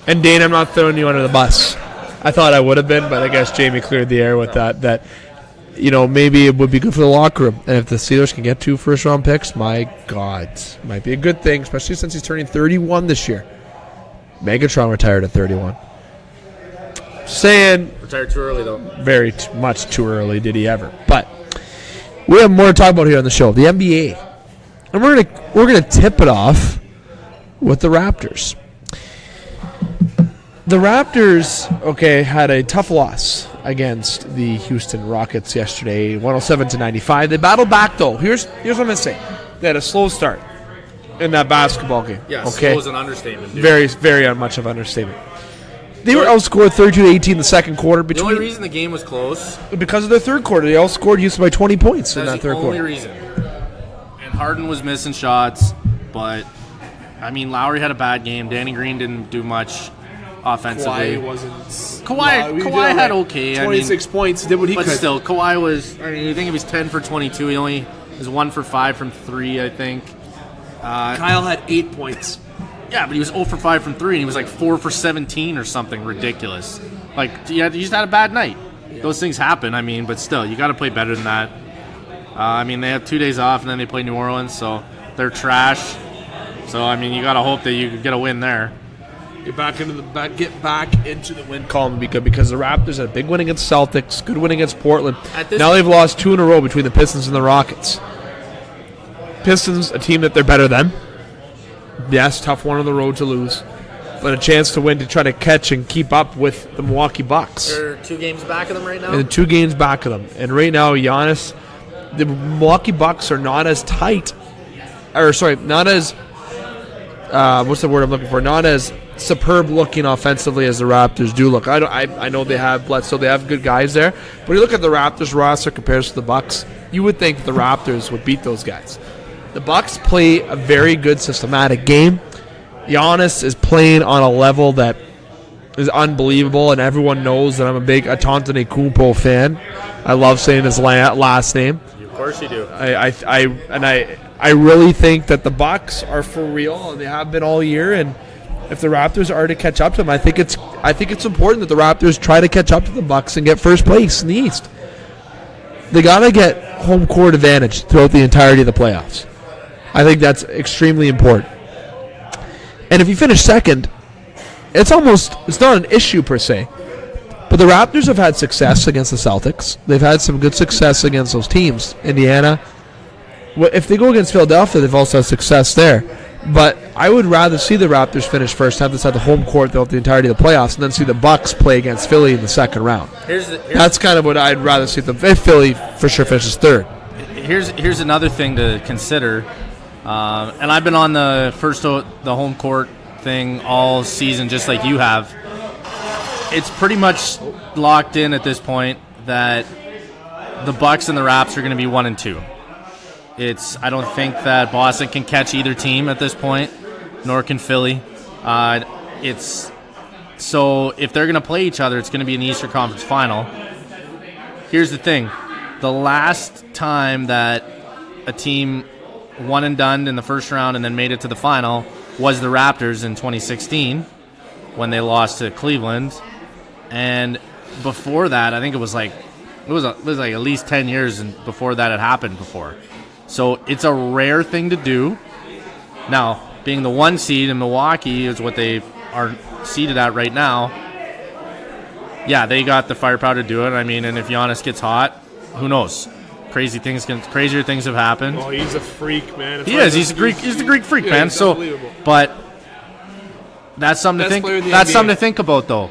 B: And Dane, I'm not throwing you under the bus. I thought I would have been, but I guess Jamie cleared the air with that, you know, maybe it would be good for the locker room. And if the Steelers can get 2 first-round picks, my God, might be a good thing, especially since he's turning 31 this year. Megatron retired at 31. Saying...
C: Retired too early, though.
B: Very much too early, did he ever. But we have more to talk about here on the show. The NBA. And we're gonna tip it off with the Raptors. The Raptors, had a tough loss against the Houston Rockets yesterday, 107-95. They battled back though. Here's what I'm gonna say: they had a slow start in that basketball game.
C: Yeah, slow is an understatement. Dude.
B: Very, very much of an understatement. They were outscored 32-18 in the second quarter.
C: The only reason the game was close
B: because of their third quarter, they outscored Houston by 20 points in that third quarter.
C: That's the only reason. And Harden was missing shots, but I mean Lowry had a bad game. Danny Green didn't do much offensively. Kawhi had okay.
B: 26 points, did what he could.
C: But still, Kawhi was. I mean, you think he was 10 for 22. He only was 1 for 5 from 3, I think.
B: Kyle had 8 points.
C: Yeah, but he was 0 for 5 from 3, and he was like 4 for 17 or something ridiculous. Like, he just had a bad night. Yeah. Those things happen, I mean, but still, you got to play better than that. I mean, they have 2 days off, and then they play New Orleans, so they're trash. So, I mean, you got to hope that you get a win there.
B: Get back into the win column would be good because the Raptors had a big win against Celtics, good win against Portland. Now they've lost 2 in a row between the Pistons and the Rockets. Pistons, a team that they're better than. Yes, tough one on the road to lose, but a chance to win to try to catch and keep up with the Milwaukee Bucks.
C: They're 2 games back of them right now?
B: And 2 games back of them. And right now, Giannis, the Milwaukee Bucks are not as tight, not as, what's the word I'm looking for? Not as superb looking offensively as the Raptors do look. I know they have Bledsoe, they have good guys there, but you look at the Raptors roster compared to the Bucks, you would think the Raptors would beat those guys. The Bucks play a very good systematic game. Giannis is playing on a level that is unbelievable, and everyone knows that I'm a big Antetokounmpo fan. I love saying his last name.
C: Of course you do.
B: I really think that the Bucks are for real, and they have been all year. And if the Raptors are to catch up to them, I think it's important that the Raptors try to catch up to the Bucks and get first place in the East. They gotta get home court advantage throughout the entirety of the playoffs. I think that's extremely important. And if you finish second, it's not an issue per se. But the Raptors have had success against the Celtics. They've had some good success against those teams. Indiana. If they go against Philadelphia, they've also had success there. But I would rather see the Raptors finish first, have this at the home court throughout the entirety of the playoffs, and then see the Bucks play against Philly in the second round. That's kind of what I'd rather see them. If Philly for sure finishes third.
C: Here's another thing to consider. And I've been on the home court thing all season, just like you have. It's pretty much locked in at this point that the Bucks and the Raps are going to be 1 and 2. I don't think that Boston can catch either team at this point, nor can Philly. So if they're going to play each other, it's going to be an Eastern Conference Final. Here's the thing: the last time that a team one and done in the first round and then made it to the final was the Raptors in 2016 when they lost to Cleveland. And before that, I think it was like at least 10 years before that had happened before. So it's a rare thing to do. Now, being the 1 seed in Milwaukee is what they are seeded at right now. Yeah, they got the firepower to do it. I mean, and if Giannis gets hot, who knows? Crazier things have happened.
D: Oh, he's a freak, man.
C: He is. He's the Greek freak, man.
D: He's
C: so, but that's something to think. That's something to think about, though.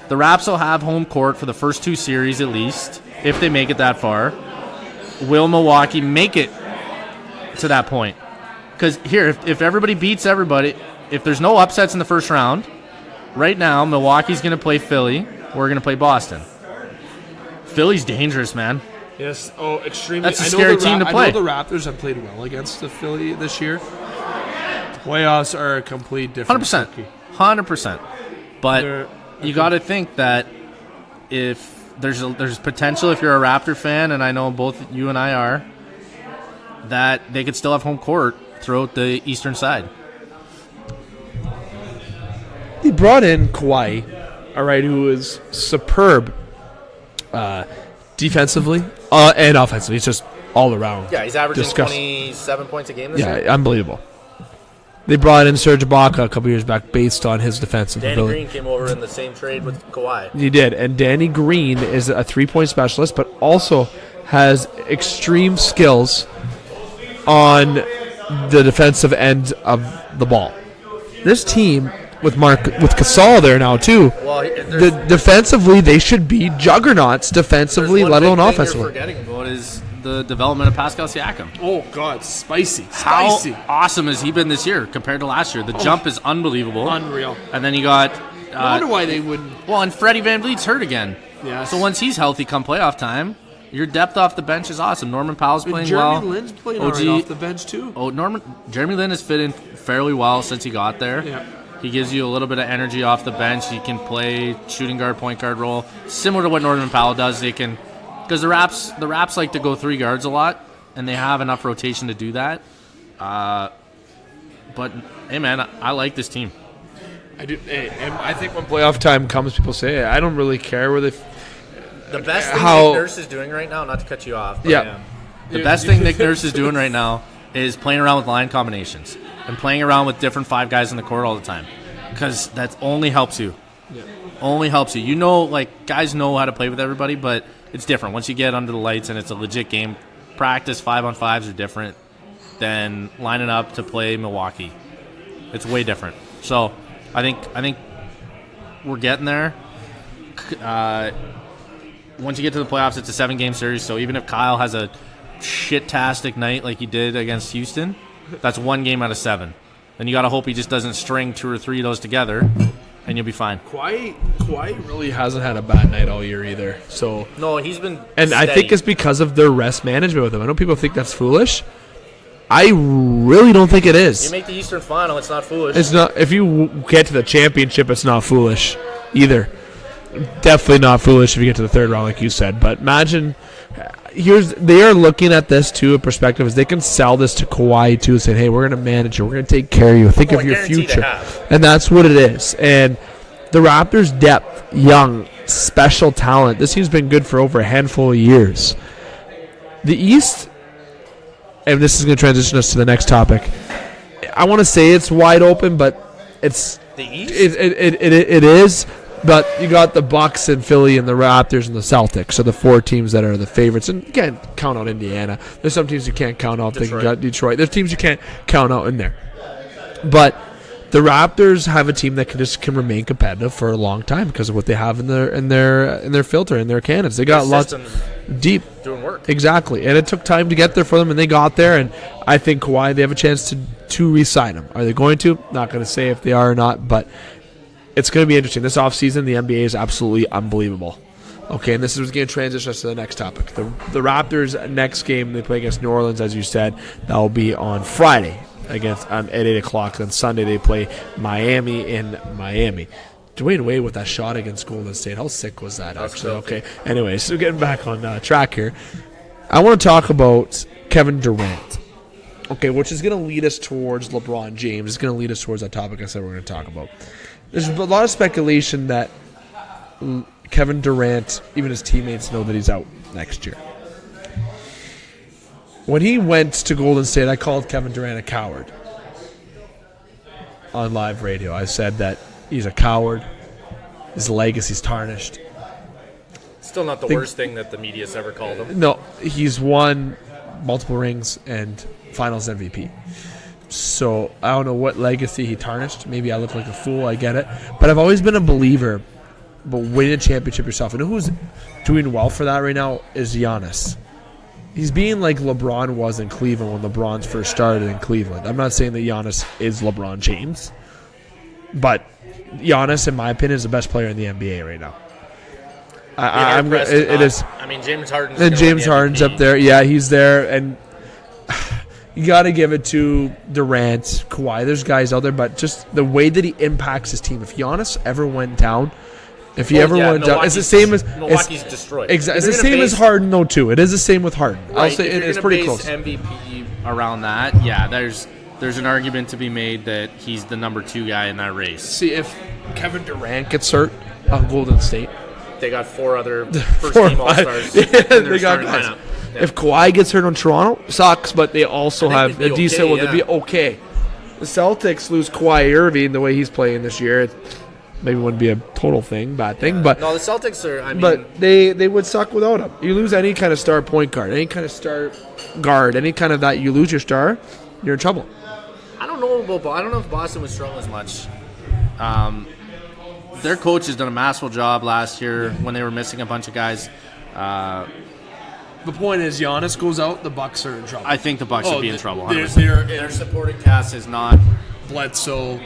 C: The Raps will have home court for the first 2 series at least, if they make it that far. Will Milwaukee make it to that point? Because here, if everybody beats everybody, if there's no upsets in the first round, right now Milwaukee's going to play Philly. We're going to play Boston. Philly's dangerous, man.
B: Yes. Oh, extremely.
C: That's a scary team to play.
B: I know the Raptors have played well against the Philly this year. Playoffs are a complete different
C: 100%. But you got to think that if there's potential, if you're a Raptor fan, and I know both you and I are, that they could still have home court throughout the eastern side.
B: He brought in Kawhi, all right, who is superb defensively and offensively. He's just all around.
C: Yeah, he's averaging 27 points a game this year.
B: Yeah, unbelievable. They brought in Serge Ibaka a couple years back based on his defensive
C: Danny
B: ability.
C: Green came over in the same trade with Kawhi.
B: He did, and Danny Green is a three-point specialist, but also has extreme skills on the defensive end of the ball. This team with Gasol there now too.
C: Well,
B: defensively, they should be juggernauts defensively, let alone offensively.
C: You're forgetting about is the development of Pascal Siakam.
B: Oh God, spicy!
C: How awesome has he been this year compared to last year? The jump is unbelievable,
B: unreal.
C: And then you got.
B: I wonder why they wouldn't.
C: Well, and Freddie VanVleet's hurt again.
B: Yeah.
C: So once he's healthy, come playoff time, your depth off the bench is awesome. Norman Powell's playing well.
B: Jeremy Lin's playing all right off the bench too.
C: Jeremy Lin has fit in fairly well since he got there.
B: Yeah.
C: He gives you a little bit of energy off the bench. He can play shooting guard, point guard role, similar to what Norman Powell does. They can, because the Raps like to go 3 guards a lot, and they have enough rotation to do that. But hey, man, I like this team.
B: I do. Hey, and I think when playoff time comes, people say, I don't really care where they.
C: The best thing Nick Nurse is doing right now, not to cut you off, but the best thing Nick Nurse is doing right now is playing around with line combinations and playing around with different 5 guys in the court all the time, because that only helps you. Yeah. Only helps you. You know, like, guys know how to play with everybody, but it's different. Once you get under the lights and it's a legit game, practice 5-on-5s are different than lining up to play Milwaukee. It's way different. So I think we're getting there. Once you get to the playoffs, it's a 7-game series, so even if Kyle has a shit-tastic night like he did against Houston, that's 1 game out of 7. Then you got to hope he just doesn't string 2 or 3 of those together, and you'll be fine.
B: Kawhi really hasn't had a bad night all year either. So
C: no, he's been
B: and
C: steady.
B: I think it's because of their rest management with him. I know people think that's foolish. I really don't think it is.
C: You make the Eastern Final, it's not foolish.
B: It's not. If you get to the championship, it's not foolish either. Definitely not foolish if you get to the 3rd round, like you said. But imagine, they are looking at this too. A perspective is they can sell this to Kawhi too, saying, "Hey, we're going to manage you. We're going to take care of you. Think of your future." And that's what it is. And the Raptors' depth, young, special talent. This team's been good for over a handful of years. The East, and this is going to transition us to the next topic. I want to say it's wide open, but it's
C: the East.
B: It is. But you got the Bucks and Philly and the Raptors and the Celtics, so the 4 teams that are the favorites. And you can't count out Indiana. There's some teams you can't count out. They got Detroit. There's teams you can't count out in there. But the Raptors have a team that can remain competitive for a long time because of what they have in their filter, in their cannons. They got lots deep
C: doing work.
B: Exactly, and it took time to get there for them, and they got there. And I think Kawhi, they have a chance to re-sign him. Are they going to? Not going to say if they are or not, but it's going to be interesting. This offseason, the NBA is absolutely unbelievable. Okay, and this is going to transition us to the next topic. The Raptors' next game, they play against New Orleans, as you said. That will be on Friday at 8 o'clock. Then Sunday they play Miami in Miami. Dwayne Wade with that shot against Golden State. How sick was that, actually? Okay, anyway, so getting back on track here. I want to talk about Kevin Durant. Okay, which is going to lead us towards LeBron James. It's going to lead us towards that topic I said we're going to talk about. There's a lot of speculation that Kevin Durant, even his teammates, know that he's out next year. When he went to Golden State, I called Kevin Durant a coward on live radio. I said that he's a coward. His legacy's tarnished.
C: Still not the worst thing that the media's ever called him.
B: No, he's won multiple rings and finals MVP. So I don't know what legacy he tarnished. Maybe I look like a fool. I get it. But I've always been a believer. But winning a championship yourself. And who's doing well for that right now is Giannis. He's being like LeBron was in Cleveland when LeBron first started in Cleveland. I'm not saying that Giannis is LeBron James, but Giannis, in my opinion, is the best player in the NBA right now. It is.
C: I mean, James Harden's
B: and James Harden's up there. Yeah, he's there, and you got to give it to Durant, Kawhi. There's guys out there, but just the way that he impacts his team. If Giannis ever went down. If he ever went down, it's the same as
C: Milwaukee's destroyed.
B: Exactly, it's the same as Harden, though. Too, it is the same with Harden.
C: Right,
B: I'll say it's pretty close.
C: MVP around that, yeah. There's an argument to be made that he's the number 2 guy in that race.
B: See, if Kevin Durant gets hurt on Golden State,
C: they got 4 other first-team All-Stars. They got guys.
B: Yeah. If Kawhi gets hurt on Toronto, sucks, but they also have a decent one to be okay. The Celtics lose Kawhi Irving the way he's playing this year. Maybe wouldn't be a total bad thing, but
C: no, the Celtics are. I mean,
B: but they would suck without him. You lose any kind of star point guard, any kind of star guard, any kind of that. You lose your star, you're in trouble.
C: I don't know if Boston would struggle as much. Their coach has done a masterful job last year when they were missing a bunch of guys.
B: The point is, Giannis goes out, the Bucks are in trouble.
C: I think the Bucks would be in trouble.
B: Their
C: supporting cast is not
B: Bledsoe.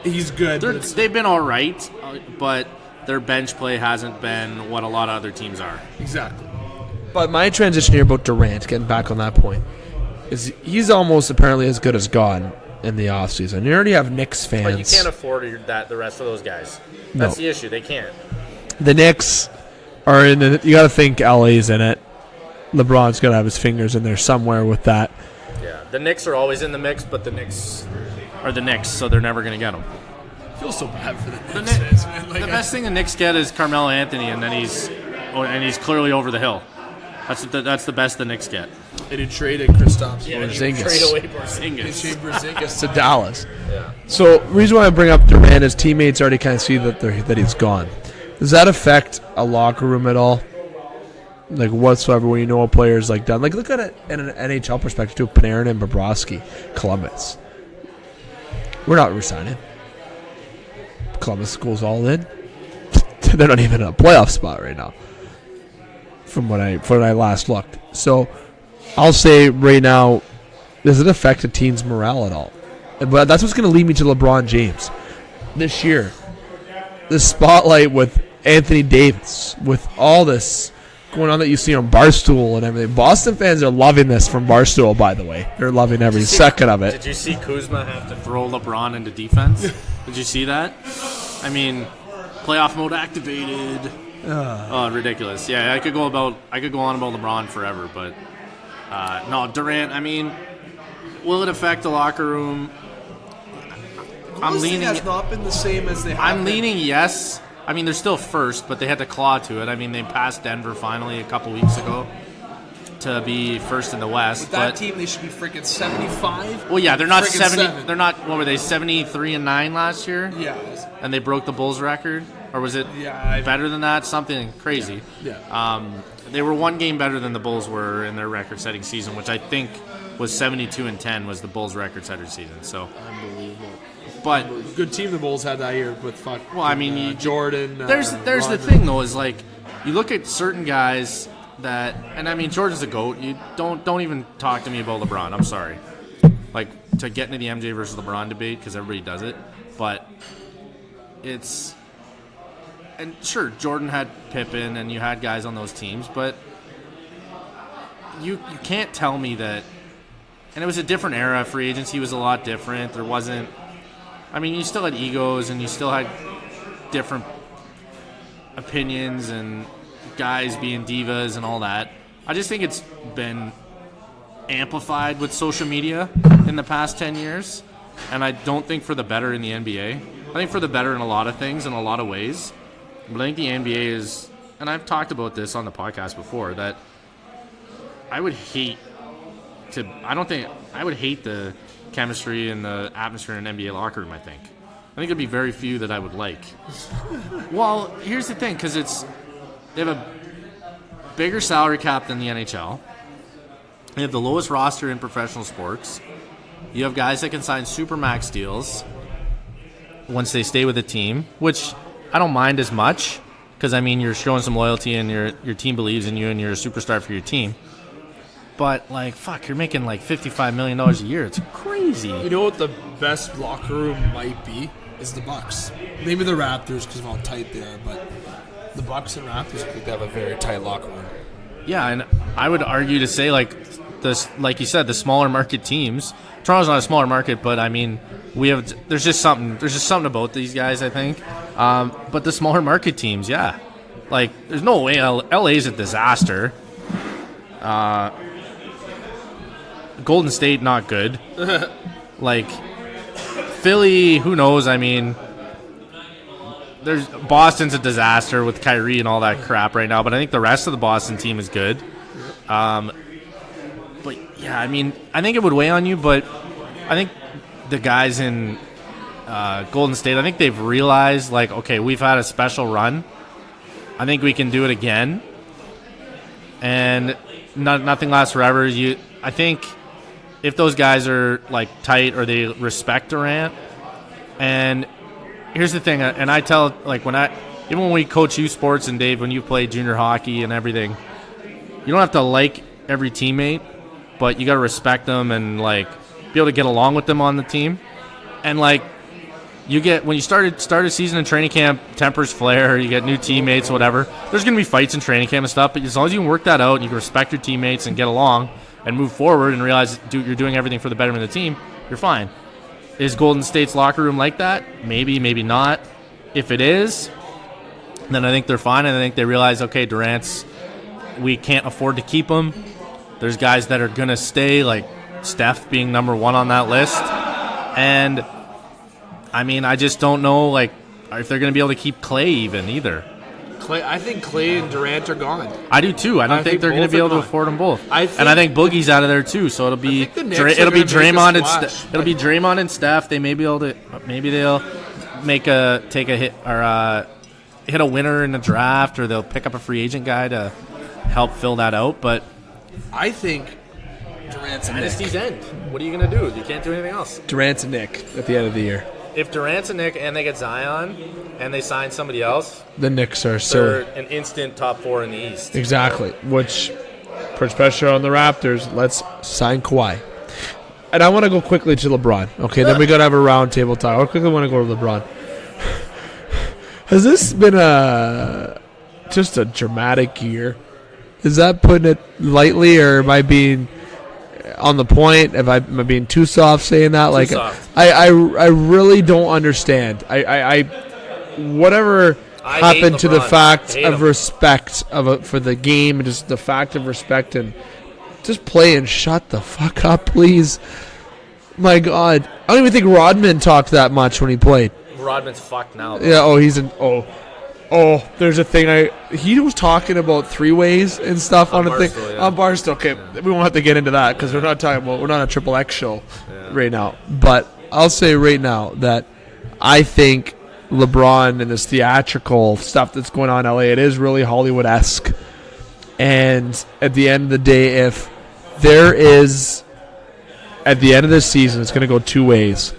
B: He's good.
C: They've been all right, but their bench play hasn't been what a lot of other teams are.
B: Exactly. But my transition here about Durant, getting back on that point, is he's almost apparently as good as gone in the offseason. You already have Knicks fans.
C: But you can't afford the rest of those guys. That's the issue. They can't.
B: The Knicks are in the – you got to think LA's in it. LeBron's got to have his fingers in there somewhere with that.
C: Yeah, the Knicks are always in the mix, but the Knicks are the Knicks, so they're never going to get them.
B: I feel so bad for the Knicks fans, man.
C: The best thing the Knicks get is Carmelo Anthony, and then he's clearly over the hill. That's the best the Knicks get.
B: They did trade Kristaps
C: Porzingis. Trade away Porzingis.
B: They traded Porzingis to Dallas. Yeah. So the reason why I bring up Durant is teammates already kind of see that he's gone. Does that affect a locker room at all? Like whatsoever when you know a player's like done? Like look at it in an NHL perspective too. Panarin and Bobrovsky, Columbus. We're not resigning. Columbus goes all in. They're not even in a playoff spot right now. From when I last looked. So I'll say right now, does it affect a team's morale at all? But that's what's going to lead me to LeBron James. This year, the spotlight with Anthony Davis, with all this going on that you see on Barstool and everything. Boston fans are loving this from Barstool, by the way. They're loving every second of it.
C: Did you see Kuzma have to throw LeBron into defense? Did you see that? I mean, playoff mode activated. Oh, ridiculous. Yeah, I could go on about LeBron forever, but no, Durant, I mean, will it affect the locker room? I'm leaning
B: has not been the same as they have.
C: I'm leaning yes. I mean, they're still first, but they had to claw to it. I mean, they passed Denver finally a couple weeks ago to be first in the West.
B: With that team, they should be freaking 75.
C: Well, yeah, they're not 70. 7. They're not. What were they? 73-9 last year.
B: Yeah.
C: And they broke the Bulls record, or was it better than that? Something crazy.
B: Yeah.
C: They were one game better than the Bulls were in their record-setting season, which I think was 72-10 was the Bulls' record-setting season. So
B: unbelievable.
C: But
B: good team the Bulls had that year with
C: Well, I mean,
B: Jordan.
C: There's the thing though is like you look at certain guys that, and I mean Jordan's a GOAT. You don't even talk to me about LeBron. I'm sorry. Like to get into the MJ versus LeBron debate because everybody does it, but it's and sure Jordan had Pippen and you had guys on those teams, but you can't tell me that. And it was a different era. Free agency was a lot different. There wasn't. I mean, you still had egos and you still had different opinions and guys being divas and all that. I just think it's been amplified with social media in the past 10 years. And I don't think for the better in the NBA. I think for the better in a lot of things, in a lot of ways. But I think the NBA is, and I've talked about this on the podcast before, that I would hate the chemistry and the atmosphere in an NBA locker room, I think there'd be very few that I would like. Well, here's the thing, because they have a bigger salary cap than the NHL. They have the lowest roster in professional sports. You have guys that can sign super max deals once they stay with the team, which I don't mind as much, because I mean you're showing some loyalty and your team believes in you and you're a superstar for your team. But, like, fuck, you're making, like, $55 million a year. It's crazy.
B: You know what the best locker room might be? Is the Bucks. Maybe the Raptors because of how tight they are, but the Bucks and Raptors, I think they have a very tight locker room.
C: Yeah, and I would argue to say, like you said, the smaller market teams. Toronto's not a smaller market, but, I mean, there's just something about these guys, I think. But the smaller market teams, yeah. Like, there's no way LA's a disaster. Golden State, not good. Like, Philly, who knows? I mean, Boston's a disaster with Kyrie and all that crap right now, but I think the rest of the Boston team is good. But, yeah, I mean, I think it would weigh on you, but I think the guys in Golden State, I think they've realized, like, okay, we've had a special run. I think we can do it again. And nothing lasts forever. I think if those guys are, like, tight or they respect Durant, and here's the thing, and I tell, like, even when we coach youth sports, and Dave, when you play junior hockey and everything, you don't have to like every teammate, but you got to respect them and, like, be able to get along with them on the team. And, like, when you start a season in training camp, tempers flare, you get new teammates, whatever. There's going to be fights in training camp and stuff, but as long as you can work that out and you can respect your teammates and get along and move forward and realize you're doing everything for the betterment of the team, you're fine. Is Golden State's locker room like that? Maybe, maybe not. If it is, then I think they're fine, and I think they realize, okay, we can't afford to keep him. There's guys that are going to stay, like Steph being number one on that list. And, I mean, I just don't know, like, if they're going to be able to keep Clay even either.
B: I think Clay and Durant are gone.
C: I do too. I don't think they're going to be able to afford them both. And I think Boogie's out of there too. So it'll be Draymond and Steph. They may be able to. Maybe they'll take a hit or hit a winner in the draft, or they'll pick up a free agent guy to help fill that out. But
B: I think Durant's a Nick.
C: Dynasty's end. What are you going to do? You can't do anything else.
B: Durant's a Nick at the end of the year.
C: If Durant's a Nick and they get Zion and they sign somebody else,
B: the Knicks are
C: they're an instant top four in the East.
B: Exactly, which puts pressure on the Raptors. Let's sign Kawhi. And I want to go quickly to LeBron. Okay, then we got to have a round table talk. I quickly want to go to LeBron. Has this been just a dramatic year? Is that putting it lightly, or am I being on the point? Am I being too soft saying that? Like, I really don't understand. Whatever happened to the fact of respect for the game, and just the fact of respect, and just play and shut the fuck up, please. My God, I don't even think Rodman talked that much when he played.
C: Rodman's fucked now, though.
B: Yeah. Oh, he's an there's a thing he was talking about three-ways and stuff on a thing. Yeah. On Barstool. Okay, we won't have to get into that because we're not a Triple X show right now. But I'll say right now that I think LeBron and this theatrical stuff that's going on in LA, it is really Hollywood-esque. And at the end of the day, if there is, at the end of the season, it's going to go two ways.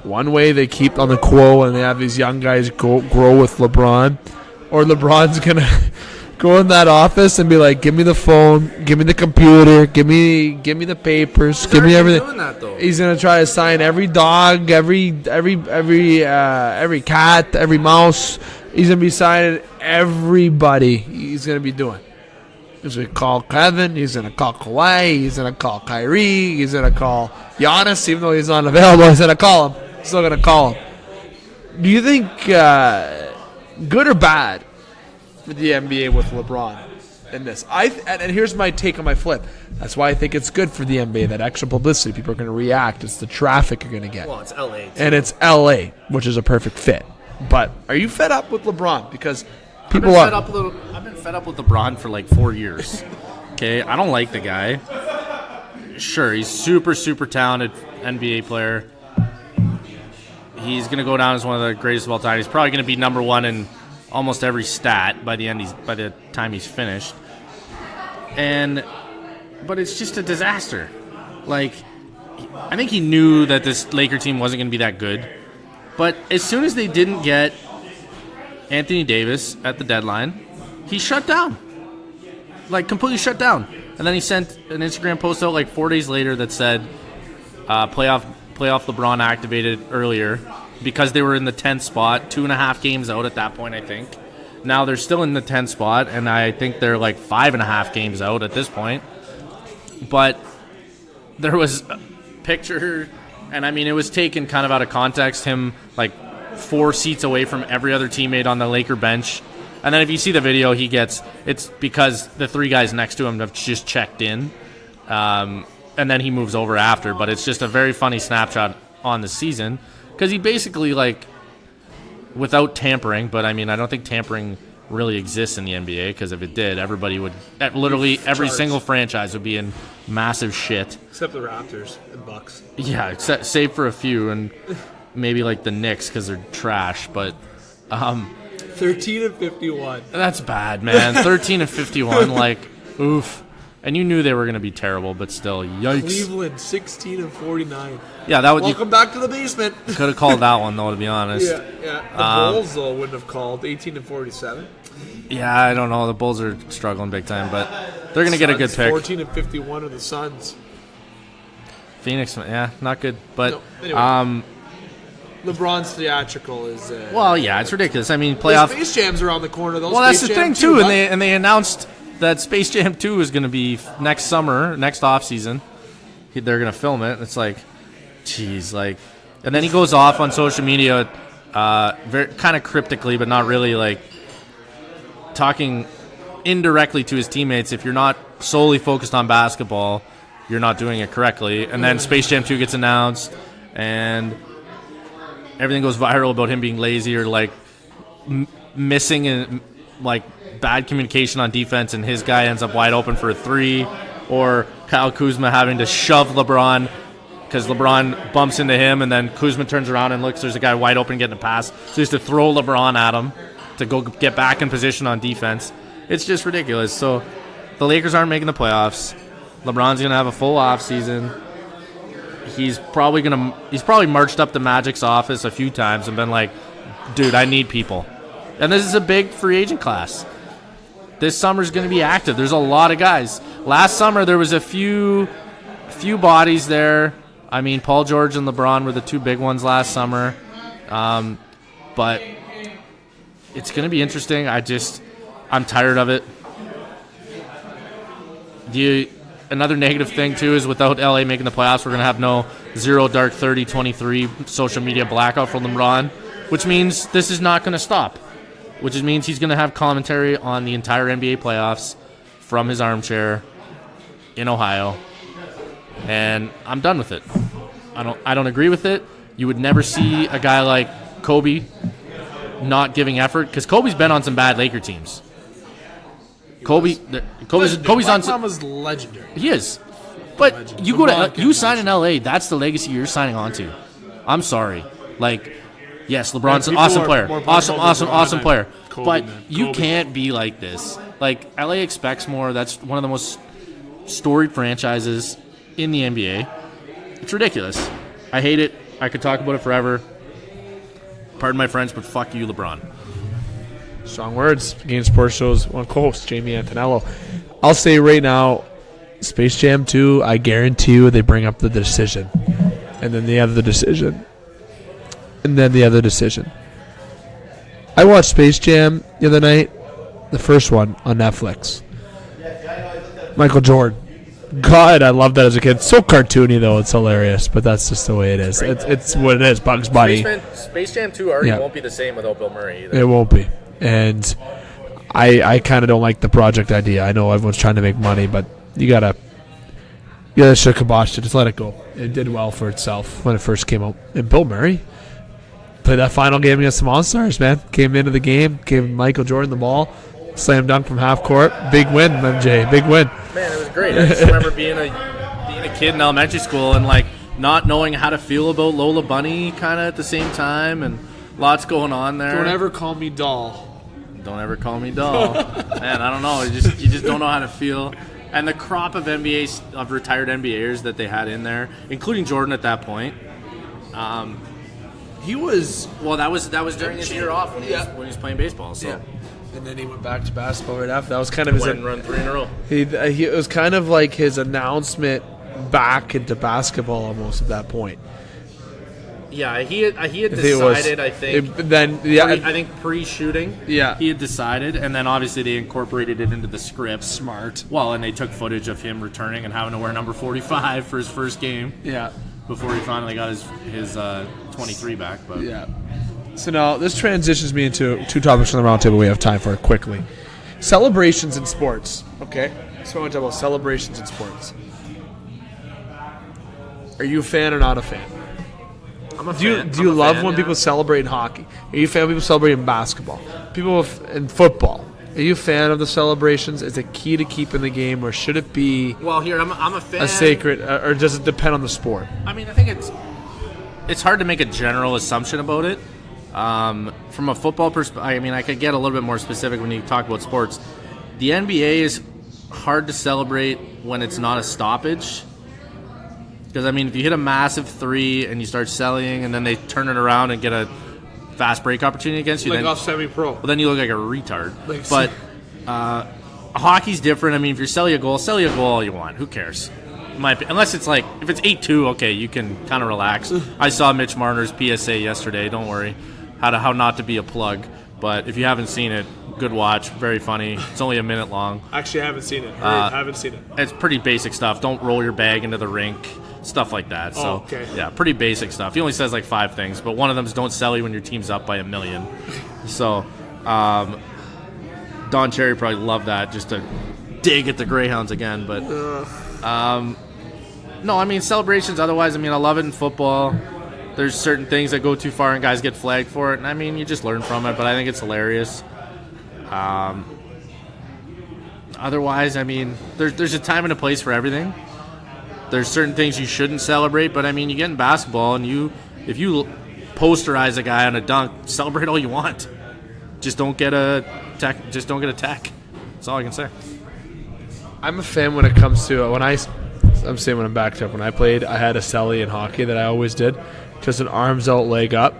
B: One way, they keep on the quo and they have these young guys grow with LeBron, or LeBron's going to go in that office and be like, give me the phone, give me the computer, give me the papers, give me everything.
C: Doing that, though.
B: He's going to try to sign every dog, every cat, every mouse. He's going to be signing everybody. He's going to be doing. He's going to call Kevin. He's going to call Kawhi. He's going to call Kyrie. He's going to call Giannis, even though he's not available. He's going to call him. Still going to call him. Do you think good or bad for the NBA with LeBron in this? And here's my take on my flip. That's why I think it's good for the NBA, that extra publicity. People are going to react. It's the traffic you're going to get.
C: Well, it's LA, too.
B: And it's LA, which is a perfect fit. But are you fed up with LeBron? Because people
C: I've been fed up with LeBron for like 4 years. Okay, I don't like the guy. Sure, he's super, super talented NBA player. He's going to go down as one of the greatest of all time. He's probably going to be number one in almost every stat by the time he's finished. But it's just a disaster. Like, I think he knew that this Laker team wasn't going to be that good. But as soon as they didn't get Anthony Davis at the deadline, he shut down. Like, completely shut down. And then he sent an Instagram post out like 4 days later that said playoff LeBron activated earlier because they were in the 10th spot, 2.5 games out at that point, I think. Now they're still in the 10th spot, and I think they're like 5.5 games out at this point. But there was a picture, and I mean, it was taken kind of out of context, him like 4 seats away from every other teammate on the Laker bench. And then if you see the video, it's because the 3 guys next to him have just checked in. And then he moves over after. But it's just a very funny snapshot on the season. Because he basically, like, without tampering, but I mean, I don't think tampering really exists in the NBA, because if it did, everybody would, literally every single franchise would be in massive shit.
D: Except the Raptors and Bucks.
C: Yeah, save for a few, and maybe like the Knicks because they're trash, but
D: 13-51.
C: That's bad, man. 13-51, like, oof. And you knew they were going to be terrible, but still, yikes.
D: Cleveland, 16-49.
C: Yeah, that would.
D: Welcome back to the basement.
C: Could have called that one, though, to be honest.
D: Yeah. The Bulls, though, wouldn't have called 18-47.
C: Yeah, I don't know. The Bulls are struggling big time, but they're going to get a good pick.
D: 14-51 of the Suns.
C: Phoenix, yeah, not good. But
D: anyway, LeBron's theatrical is.
C: Well, yeah, it's ridiculous. I mean, playoff.
D: Space Jam's around the corner, though.
C: Well, that's the thing too, and they announced that Space Jam 2 is going to be next summer, next off season. They're going to film it. It's like, geez, like, and then he goes off on social media, very kind of cryptically, but not really, like, talking indirectly to his teammates. If you're not solely focused on basketball, you're not doing it correctly. And then Space Jam 2 gets announced, and everything goes viral about him being lazy or like missing and like bad communication on defense, and his guy ends up wide open for a 3, or Kyle Kuzma having to shove LeBron because LeBron bumps into him, and then Kuzma turns around and looks, there's a guy wide open getting a pass, so he has to throw LeBron at him to go get back in position on defense. It's just ridiculous. So the Lakers aren't making the playoffs. LeBron's gonna have a full off season. He's probably marched up to Magic's office a few times and been like, dude, I need people. And this is a big free agent class. This summer's going to be active. There's a lot of guys. Last summer, there was a few bodies there. I mean, Paul George and LeBron were the 2 big ones last summer. But it's going to be interesting. I'm tired of it. Another negative thing, too, is without LA making the playoffs, we're going to have no 0 Dark 30 23 social media blackout for LeBron, which means this is not going to stop. Which means he's going to have commentary on the entire NBA playoffs from his armchair in Ohio. And I'm done with it. I don't agree with it. You would never see a guy like Kobe not giving effort, because Kobe's been on some bad Laker teams. Kobe's on some.
D: was legendary.
C: He is. But you sign in LA, that's the legacy you're signing on to. I'm sorry. Like, yes, LeBron's an awesome player. Awesome player.
D: Kobe,
C: but
D: man.
C: you
D: Kobe.
C: can't be like this. Like, LA expects more. That's one of the most storied franchises in the NBA. It's ridiculous. I hate it. I could talk about it forever. Pardon my French, but fuck you, LeBron.
B: Strong words. Game Sports Show's one co-host, Jamie Antonello. I'll say right now, Space Jam 2, I guarantee you they bring up the decision. And then the other decision. And then the other decision. I watched Space Jam the other night, the first one on Netflix. Michael Jordan. God, I loved that as a kid. So cartoony, though. It's hilarious, but that's just the way it is. It's what it is, Bugs Bunny.
C: Space Jam 2 already won't be the same without Bill Murray either.
B: It won't be. And I kind of don't like the project idea. I know everyone's trying to make money, but you gotta should kibosh it. Just let it go. It did well for itself when it first came out. And Bill Murray played that final game against the Monsters, man. Came into the game, gave Michael Jordan the ball, slam dunk from half court. Big win, MJ. Big win.
C: Man, it was great. I just remember being a kid in elementary school and like not knowing how to feel about Lola Bunny kind of at the same time, and lots going on there.
D: Don't ever call me doll.
C: Don't ever call me doll. Man, I don't know. You just don't know how to feel. And the crop of retired NBAers that they had in there, including Jordan at that point.
D: He was
C: that was during his year off when he was playing baseball. So
B: And then he went back to basketball right after. That was kind of his
C: Run 3 in a row.
B: It was kind of like his announcement back into basketball almost at that point.
C: Yeah, he had decided. I think pre-shooting.
B: Yeah,
C: he had decided, and then obviously they incorporated it into the script.
B: Smart.
C: Well, and they took footage of him returning and having to wear number 45 for his first game.
B: Yeah,
C: before he finally got his 23 back. But
B: yeah. So now this transitions me into two topics on the roundtable we have time for quickly. Celebrations in sports. Okay, so I want to talk about celebrations in sports. Are you a fan or not a fan?
C: I'm a fan.
B: Do you love when people celebrate in hockey? Are you a fan when people celebrate in basketball? People in football. Are you a fan of the celebrations? Is it key to keeping the game, or should it be?
C: Well, here I'm a fan.
B: A sacred, or does it depend on the sport?
C: I mean, I think it's hard to make a general assumption about it. From a football perspective, I mean, I could get a little bit more specific when you talk about sports. The NBA is hard to celebrate when it's not a stoppage. Because, I mean, if you hit a massive three and you start selling and then they turn it around and get a fast break opportunity against you,
B: like
C: then
B: off semi-pro.
C: Well, then you look like a retard. But hockey's different. I mean, if you're selling a goal all you want. Who cares? Unless it's like, if it's 8-2, okay, you can kind of relax. I saw Mitch Marner's PSA yesterday. Don't worry. How not to be a plug. But if you haven't seen it, good watch. Very funny. It's only a minute long.
D: Actually, I haven't seen it. I haven't seen it.
C: It's pretty basic stuff. Don't roll your bag into the rink. Stuff like that. So,
D: okay.
C: Yeah, pretty basic stuff. He only says like 5 things, but one of them is don't sell you when your team's up by $1 million. So, Don Cherry probably loved that just to dig at the Greyhounds again. But, no, I mean, celebrations otherwise, I mean, I love it in football. There's certain things that go too far and guys get flagged for it, and I mean, you just learn from it, but I think it's hilarious. Otherwise, I mean, there's a time and a place for everything. There's certain things you shouldn't celebrate, but I mean, you get in basketball and if you posterize a guy on a dunk, celebrate all you want. Just don't get a tech. That's all I can say.
B: I'm a fan when it comes to I'm saying when I'm backed up. When I played, I had a celly in hockey that I always did, just an arms out, leg up.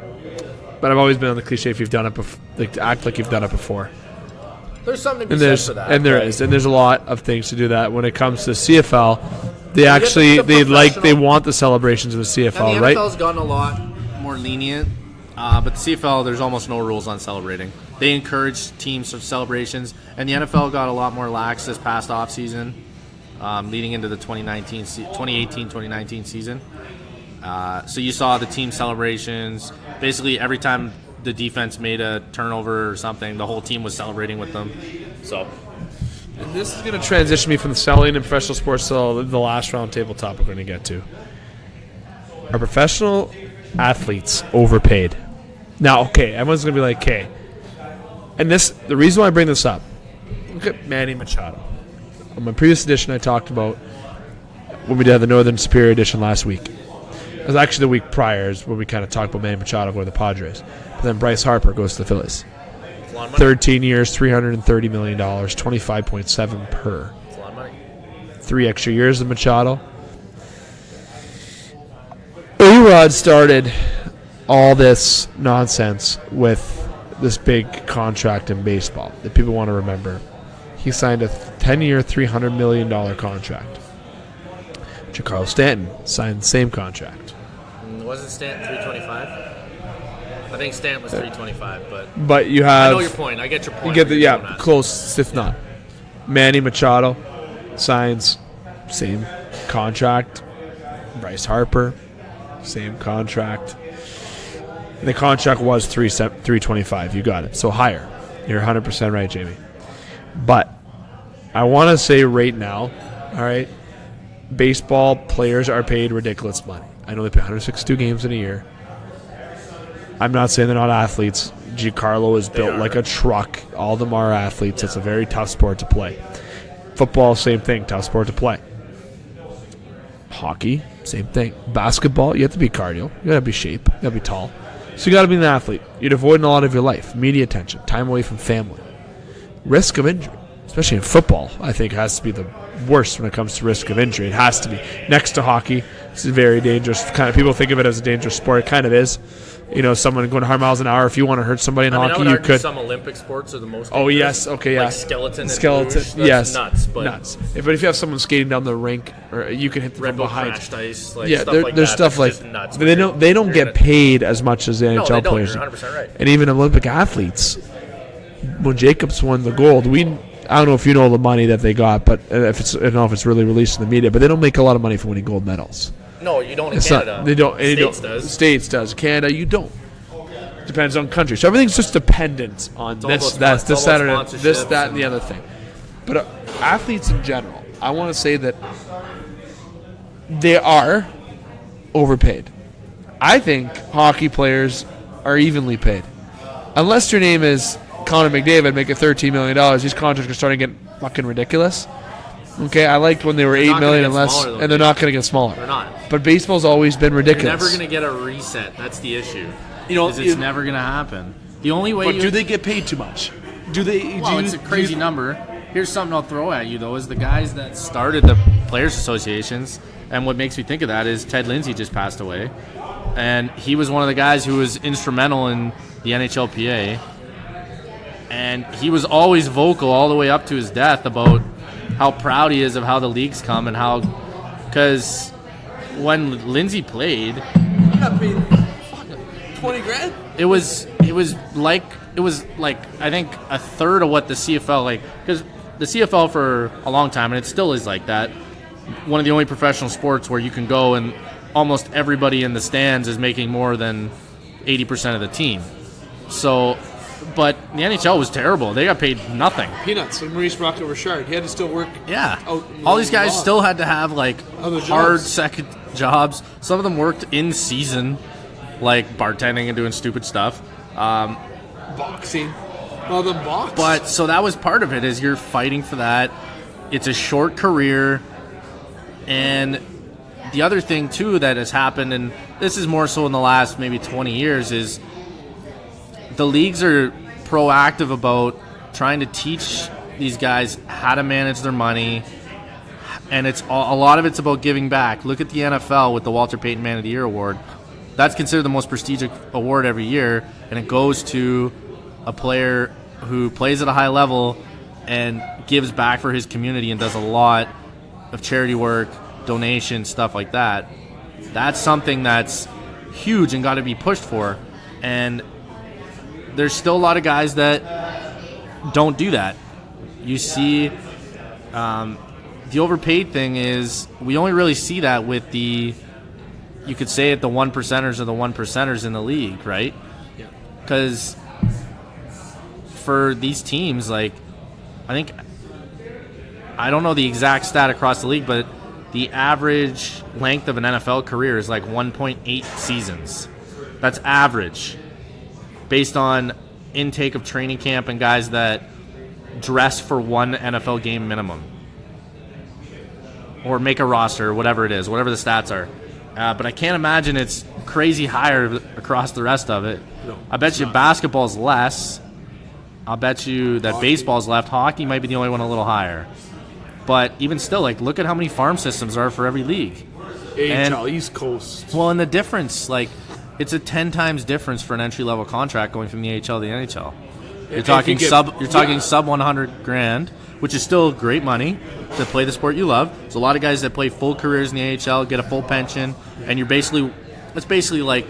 B: But I've always been on the cliche: if you've done it before, like act like you've done it before.
C: There's something to be said for that.
B: And there is, and there's a lot of things to do that. When it comes to CFL, they want the celebrations of the CFL,
C: and the
B: right?
C: NFL's gotten a lot more lenient, but the CFL, there's almost no rules on celebrating. They encourage teams of celebrations, and the NFL got a lot more lax this past offseason, leading into the 2018-2019 season. So you saw the team celebrations. Basically, every time the defense made a turnover or something, the whole team was celebrating with them. So,
B: and this is going to transition me from the selling and professional sports to the last round table topic we're going to get to. Are professional athletes overpaid? Now, okay, everyone's going to be like, okay. And the reason why I bring this up, look at Manny Machado. On my previous edition, I talked about when we did the Northern Superior edition last week. It was actually the week prior is when we kind of talked about Manny Machado going to the Padres. But then Bryce Harper goes to the Phillies. 13 years, $330 million, 25.7 per.
C: That's a lot of money.
B: 3 extra years of Machado. A-Rod started all this nonsense with this big contract in baseball that people want to remember. He signed a 10-year, $300 million contract. Giancarlo Stanton signed the same contract.
C: Wasn't Stanton 325? I think Stanton was 325,
B: but you have.
C: I know your point. I get your point.
B: You get close if not. Manny Machado signs same contract. Bryce Harper, same contract. And the contract was 325. You got it. So higher. You're 100% right, Jamie. But I want to say right now, all right, baseball players are paid ridiculous money. I know they play 162 games in a year. I'm not saying they're not athletes. Giancarlo is built like a truck. All of them are athletes. It's a very tough sport to play. Football, same thing. Tough sport to play. Hockey, same thing. Basketball, you have to be cardio. You got to be shape. You got to be tall. So you got to be an athlete. You're avoiding a lot of your life. Media attention. Time away from family. Risk of injury. Especially in football, I think has to be the worst when it comes to risk of injury. It has to be. Next to hockey, it's very dangerous. Kind of people think of it as a dangerous sport. It kind of is. someone going 100 miles an hour. If you want to hurt somebody in hockey, you could.
C: Some Olympic sports are the most.
B: Oh yes, okay, yeah.
C: Like skeleton, that's
B: yes,
C: nuts. But
B: nuts. But if you have someone skating down the rink, or you can hit them from behind.
C: Crashed ice, stuff like
B: there's
C: that.
B: stuff like
C: nuts.
B: But they don't get paid as much as the NHL
C: they don't.
B: players.
C: You're 100% right.
B: And even Olympic athletes. When Jacobs won the gold, I don't know if you know the money that they got, but I don't know if it's really released in the media. But they don't make a lot of money for winning gold medals.
C: No, you don't in Canada.
B: They don't.
C: States
B: does. Canada, you don't. Depends on country. So everything's just dependent on this, that, and the other thing. But athletes in general, I want to say that they are overpaid. I think hockey players are evenly paid. Unless your name is Connor McDavid, making $13 million, these contracts are starting to get fucking ridiculous. Okay, I liked when they were $8 million and less, and they're not going to get smaller.
C: They're not.
B: But baseball's always been ridiculous.
C: You're never going to get a reset. That's the issue. It's never going to happen. The only way.
B: But do they get paid too much?
C: It's a crazy number. Here's something I'll throw at you though: is the guys that started the players' associations, and what makes me think of that is Ted Lindsay just passed away, and he was one of the guys who was instrumental in the NHLPA, and he was always vocal all the way up to his death about how proud he is of how the league's come and how, because when Lindsay played,
B: he got paid $20,000.
C: It was like I think a third of what the CFL because the CFL for a long time, and it still is like that, one of the only professional sports where you can go and almost everybody in the stands is making more than 80% of the team. So, but the NHL was terrible. They got paid nothing.
B: Peanuts. Like Maurice Rocket-Richard, he had to still work.
C: Yeah, all these guys still had to have
B: other
C: hard second jobs. Some of them worked in season, like bartending and doing stupid stuff.
B: Boxing. Well, the box.
C: But so that was part of it. Is you're fighting for that. It's a short career, and the other thing too that has happened, and this is more so in the last maybe 20 years, is the leagues are proactive about trying to teach these guys how to manage their money, and it's a lot of it's about giving back. Look at the NFL with the Walter Payton Man of the Year award. That's considered the most prestigious award every year, and it goes to a player who plays at a high level and gives back for his community and does a lot of charity work, donations, stuff like that. That's something that's huge and got to be pushed for. And there's still a lot of guys that don't do that. You see, the overpaid thing is we only really see that with the, you could say it, the 1%ers or the 1%ers in the league, right?
B: Yeah.
C: Because for these teams, I don't know the exact stat across the league, but the average length of an NFL career is 1.8 seasons. That's average, based on intake of training camp and guys that dress for one NFL game minimum, or make a roster, or whatever it is, whatever the stats are. But I can't imagine it's crazy higher across the rest of it.
B: No,
C: I bet you basketball's less. I'll bet you that baseball's left. Hockey might be the only one a little higher. But even still, look at how many farm systems there are for every league.
B: AHL, East Coast.
C: Well, and the difference, it's a 10 times difference for an entry-level contract going from the AHL to the NHL. You're talking sub 100 grand, which is still great money to play the sport you love. There's a lot of guys that play full careers in the AHL, get a full pension, and it's basically like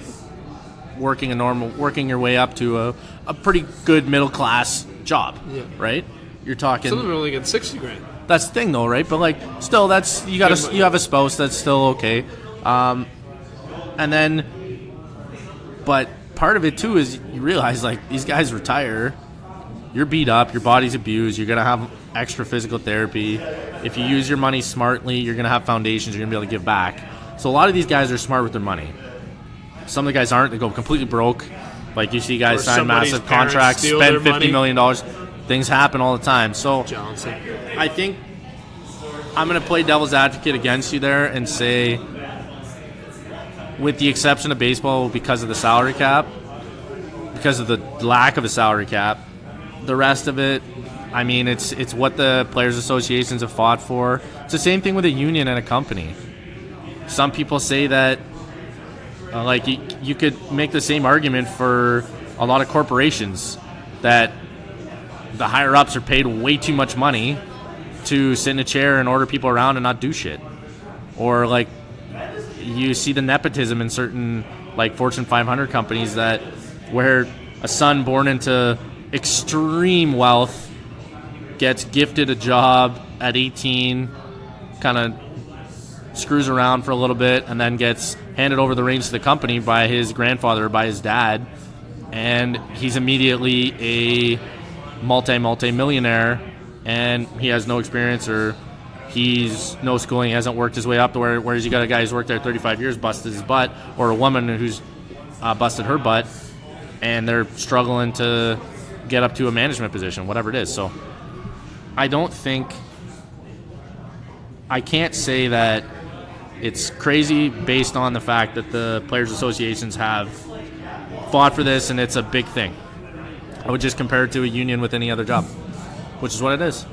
C: working your way up to a pretty good middle class job, right? You're talking.
B: Some of them only get $60,000.
C: That's the thing, though, right? But still, that's you have a spouse, that's still okay. And then, but part of it too is you realize these guys retire. You're beat up, your body's abused. You're gonna have extra physical therapy. If you use your money smartly, you're gonna have foundations. You're gonna be able to give back. So a lot of these guys are smart with their money. Some of the guys aren't. They go completely broke. You see guys sign massive contracts, spend $50 million. Things happen all the time. So
B: Johnson.
C: I think I'm going to play devil's advocate against you there and say, with the exception of baseball, because of the salary cap, because of the lack of a salary cap, the rest of it, it's what the players' associations have fought for. It's the same thing with a union and a company. Some people say that Like you could make the same argument for a lot of corporations that the higher ups are paid way too much money to sit in a chair and order people around and not do shit. Or like you see the nepotism in certain like Fortune 500 companies that where a son born into extreme wealth gets gifted a job at 18, kind of screws around for a little bit, and then gets handed over the reins to the company by his grandfather or by his dad, and he's immediately a multi-millionaire, and he has no experience or he's no schooling, he hasn't worked his way up to whereas you got a guy who's worked there 35 years, busted his butt, or a woman who's busted her butt, and they're struggling to get up to a management position, whatever it is. So I can't say that it's crazy based on the fact that the players' associations have fought for this and it's a big thing. I would just compare it to a union with any other job, which is what it is.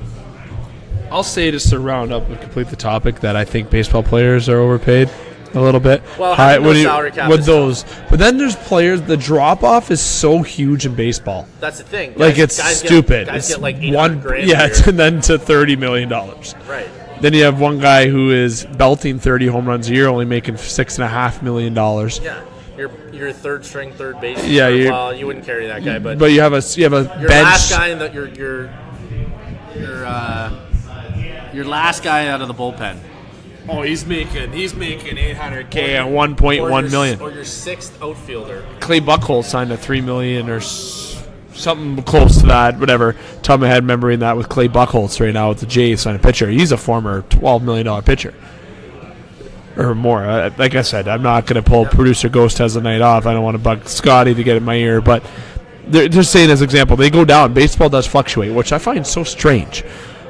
B: I'll say, just to round up and complete the topic, that I think baseball players are overpaid a little bit.
C: Well, salary cap
B: with those, but then there's players. The drop off is so huge in baseball.
C: That's the thing.
B: Like guys stupid.
C: Guys get like
B: $1 grand, and then to $30 million.
C: Right.
B: Then you have one guy who is belting 30 home runs a year, only making $6.5 million.
C: Yeah. You're third string, third base.
B: Yeah,
C: well, you wouldn't carry that guy, but
B: you have a
C: your
B: bench.
C: Last guy in the, your last guy out of the bullpen.
B: Oh, he's making $800K at $1.1 million.
C: Or your sixth outfielder.
B: Clay Buchholz signed a $3 million or something close to that. Whatever. Top of my head, remembering that with Clay Buchholz right now with the Jays signed a pitcher. He's a former $12 million pitcher. Or more. Like I said, I'm not going to pull producer Ghost has a night off. I don't want to bug Scotty to get in my ear, but they're just saying as an example, they go down. Baseball does fluctuate, which I find so strange.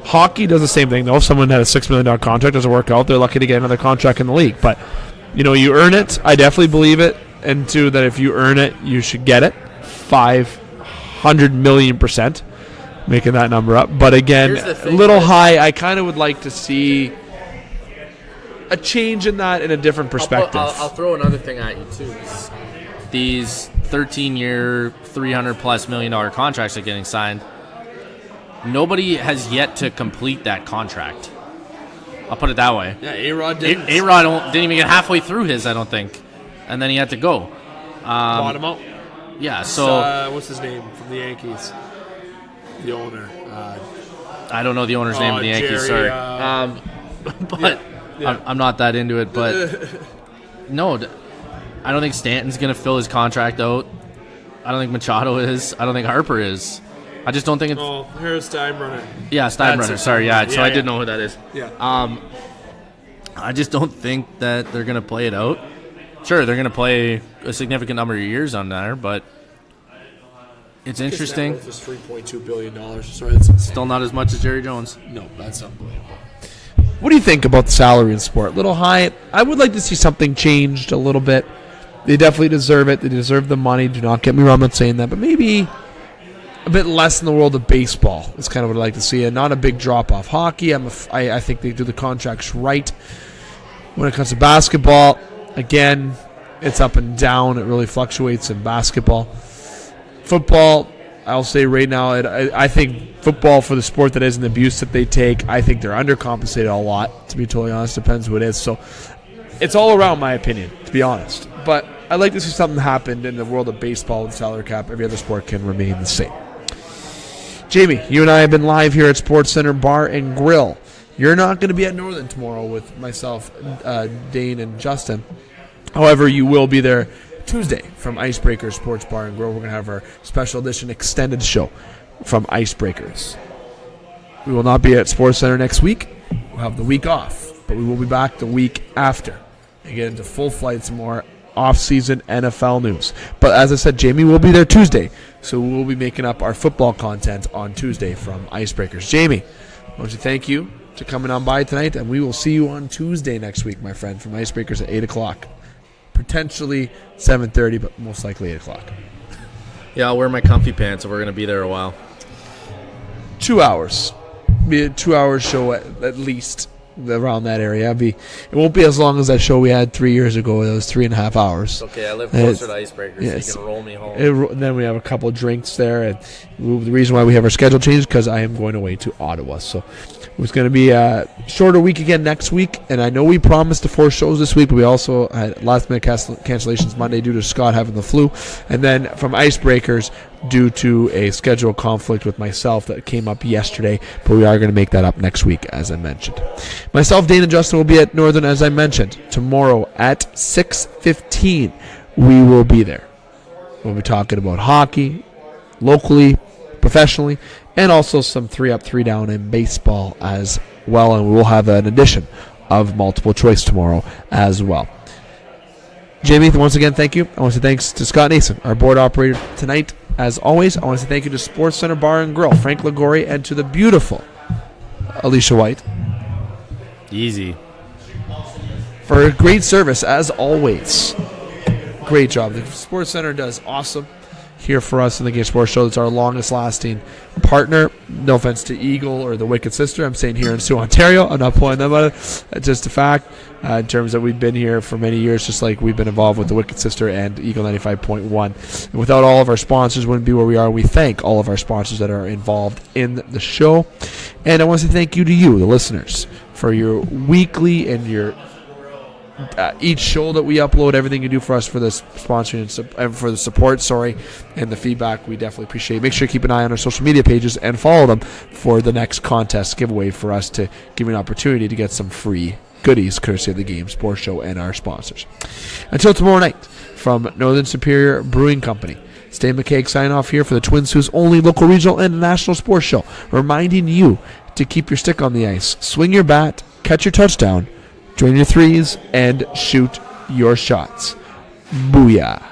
B: Hockey does the same thing, though. If someone had a $6 million contract, doesn't work out, they're lucky to get another contract in the league. But, you earn it. I definitely believe it. And two, that if you earn it, you should get it. 500 million%. Making that number up. But again, a little high. I kind of would like to see a change in that in a different perspective.
C: I'll throw another thing at you, too. These 13-year, $300+ million contracts are getting signed. Nobody has yet to complete that contract. I'll put it that way.
B: Yeah, A-Rod didn't.
C: A-Rod didn't even get halfway through his, I don't think. And then he had to go.
B: Bought him out.
C: Yeah, so...
B: what's his name from the Yankees? The owner.
C: I don't know the owner's name of the Yankees,
B: Jerry,
C: sorry. But
B: yeah.
C: I'm not that into it. But no, I don't think Stanton's going to fill his contract out. I don't think Machado is. I don't think Harper is. I just don't think it's...
B: Oh, here's Steinbrenner.
C: Yeah, Steinbrenner. Sorry, yeah. So I did know who that is.
B: Yeah.
C: I just don't think that they're going to play it out. Sure, they're going to play a significant number of years on there, but it's interesting.
B: His net worth is $3.2 billion. Sorry, that's
C: still not as much as Jerry Jones.
B: No, that's unbelievable. What do you think about the salary in sport? A little high. I would like to see something changed a little bit. They definitely deserve it. They deserve the money. Do not get me wrong, I'm not saying that, but maybe a bit less in the world of baseball is kind of what I'd like to see, and not a big drop-off. Hockey, I think they do the contracts right. When it comes to basketball, again, it's up and down. It really fluctuates in basketball. Football, I'll say right now, I think football, for the sport that is and the abuse that they take, I think they're undercompensated a lot, to be totally honest. Depends who it is. So it's all around my opinion, to be honest. But I'd like to see something happen in the world of baseball with salary cap. Every other sport can remain the same. Jamie, you and I have been live here at Sportscenter Bar and Grill. You're not going to be at Northern tomorrow with myself, Dane, and Justin. However, you will be there Tuesday from Icebreaker Sports Bar and Grill. We're going to have our special edition extended show from Icebreakers. We will not be at SportsCenter next week. We'll have the week off, but we will be back the week after and get into full flight some more off-season NFL news. But as I said, Jamie will be there Tuesday, so we will be making up our football content on Tuesday from Icebreakers. Jamie, I want to thank you for coming on by tonight, and we will see you on Tuesday next week, my friend, from Icebreakers at 8 o'clock. Potentially 7:30, but most likely 8 o'clock.
C: Yeah, I'll wear my comfy pants if we're going to be there a while.
B: 2 hours. Be a 2 hour show at least. around that area. It won't be as long as that show we had 3 years ago. It was 3.5 hours.
C: Okay, I live closer to Icebreaker, so you can roll me home.
B: Then we have a couple of drinks there. And the reason why we have our schedule changed because I am going away to Ottawa. So it's going to be a shorter week again next week. And I know we promised 4 shows this week, but we also had last-minute cancellations Monday due to Scott having the flu. And then from Icebreakers, due to a schedule conflict with myself that came up yesterday, but we are going to make that up next week, as I mentioned. Myself, Dane, and Justin will be at Northern, as I mentioned, tomorrow at 6:15. We will be there. We'll be talking about hockey, locally, professionally, and also some 3-up, 3-down in baseball as well, and we will have an edition of multiple choice tomorrow as well. Jamie, once again, thank you. I want to say thanks to Scott Nason, our board operator tonight. As always, I want to say thank you to Sportscenter Bar and Grill, Frank Ligori, and to the beautiful Alicia White.
C: Easy.
B: For great service, as always. Great job. The Sportscenter does awesome here for us in the Game Sports Show. It's our longest-lasting partner. No offense to Eagle or the Wicked Sister. I'm saying here in Sault, Ontario. I'm not pulling them out. It's just a fact in terms that we've been here for many years, just like we've been involved with the Wicked Sister and Eagle 95.1. And without all of our sponsors, wouldn't be where we are. We thank all of our sponsors that are involved in the show. And I want to say thank you to you, the listeners, for your weekly and your each show that we upload, everything you do for us for this sponsoring and for the support, and the feedback, we definitely appreciate it. Make sure you keep an eye on our social media pages and follow them for the next contest giveaway for us to give you an opportunity to get some free goodies courtesy of the Game Sports Show and our sponsors. Until tomorrow night, from Northern Superior Brewing Company, Dane McCaig sign off here for the Twin Sault's only local, regional, and national sports show, reminding you to keep your stick on the ice, swing your bat, catch your touchdown, drain your threes, and shoot your shots. Booyah.